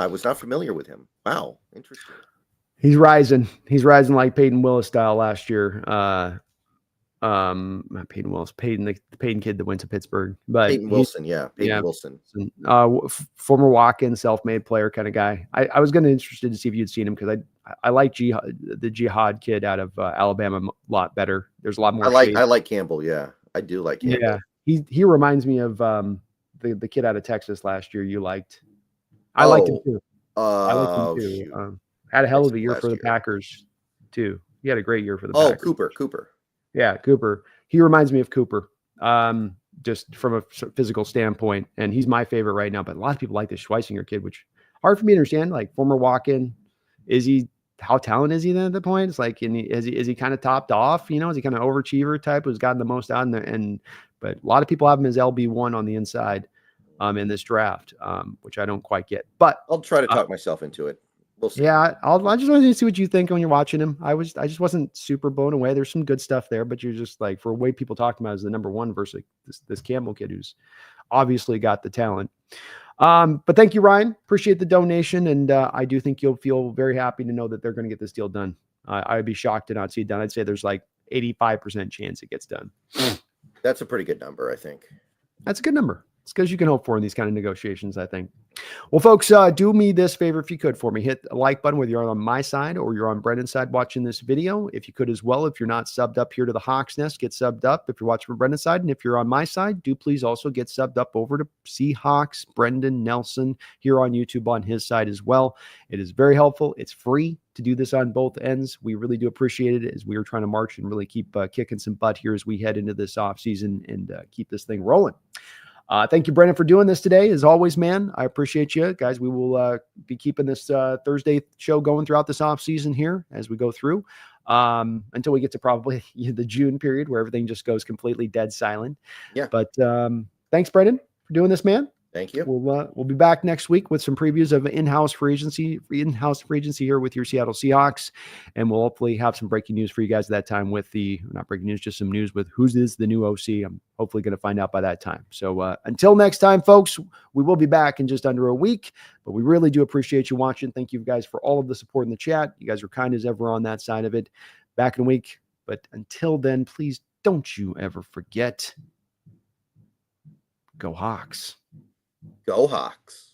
was not familiar with him. Wow, interesting. He's rising. He's rising like Peyton Willis style last year. Not Peyton Willis, the Peyton kid that went to Pittsburgh, but Peyton Wilson, Wilson. Former walk-in, self-made player kind of guy. I was going to interested to see if you'd seen him because I like the Jihad kid out of Alabama a lot better. There's a lot more. I like Campbell. Yeah, I do like Campbell. Yeah, he reminds me of the kid out of Texas last year. You liked. I liked him too. Had a hell of a year for the Packers too. He had a great year for the Packers. Cooper. Yeah, Cooper. He reminds me of Cooper, just from a physical standpoint, and he's my favorite right now. But a lot of people like this Schweisinger kid, which hard for me to understand. Like former walk-in, how talented is he then at the point? It's like, is he kind of topped off? Is he kind of overachiever type who's gotten the most out? But a lot of people have him as LB1 on the inside in this draft, which I don't quite get. But I'll try to talk myself into it. We'll see. Yeah, I just wanted to see what you think when you're watching him. I just wasn't super blown away. There's some good stuff there, but you're just like, for the way people talk about it as the number one versus this Campbell kid who's obviously got the talent. But thank you, Ryan. Appreciate the donation, and I do think you'll feel very happy to know that they're going to get this deal done. I would be shocked to not see it done. I'd say there's like 85% chance it gets done. That's a pretty good number, I think. That's a good number. It's because you can hope for in these kind of negotiations, I think. Well, folks, do me this favor if you could for me. Hit the like button, whether you're on my side or you're on Brendan's side watching this video. If you could as well, if you're not subbed up here to the Hawks Nest, get subbed up if you're watching from Brendan's side. And if you're on my side, do please also get subbed up over to Seahawks, Brendan Nelson here on YouTube on his side as well. It is very helpful. It's free to do this on both ends. We really do appreciate it as we are trying to march and really keep kicking some butt here as we head into this offseason and keep this thing rolling. Thank you, Brendan, for doing this today. As always, man, I appreciate you guys. We will be keeping this Thursday show going throughout this off season here as we go through until we get to probably the June period where everything just goes completely dead silent. Yeah. But thanks, Brendan, for doing this, man. Thank you. We'll be back next week with some previews of in-house free agency here with your Seattle Seahawks, and we'll hopefully have some breaking news for you guys at that time with not breaking news, just some news with who is the new OC. I'm hopefully going to find out by that time. So until next time, folks, we will be back in just under a week, but we really do appreciate you watching. Thank you guys for all of the support in the chat. You guys are kind as ever on that side of it. Back in a week, but until then, please don't you ever forget, go Hawks. Go Hawks.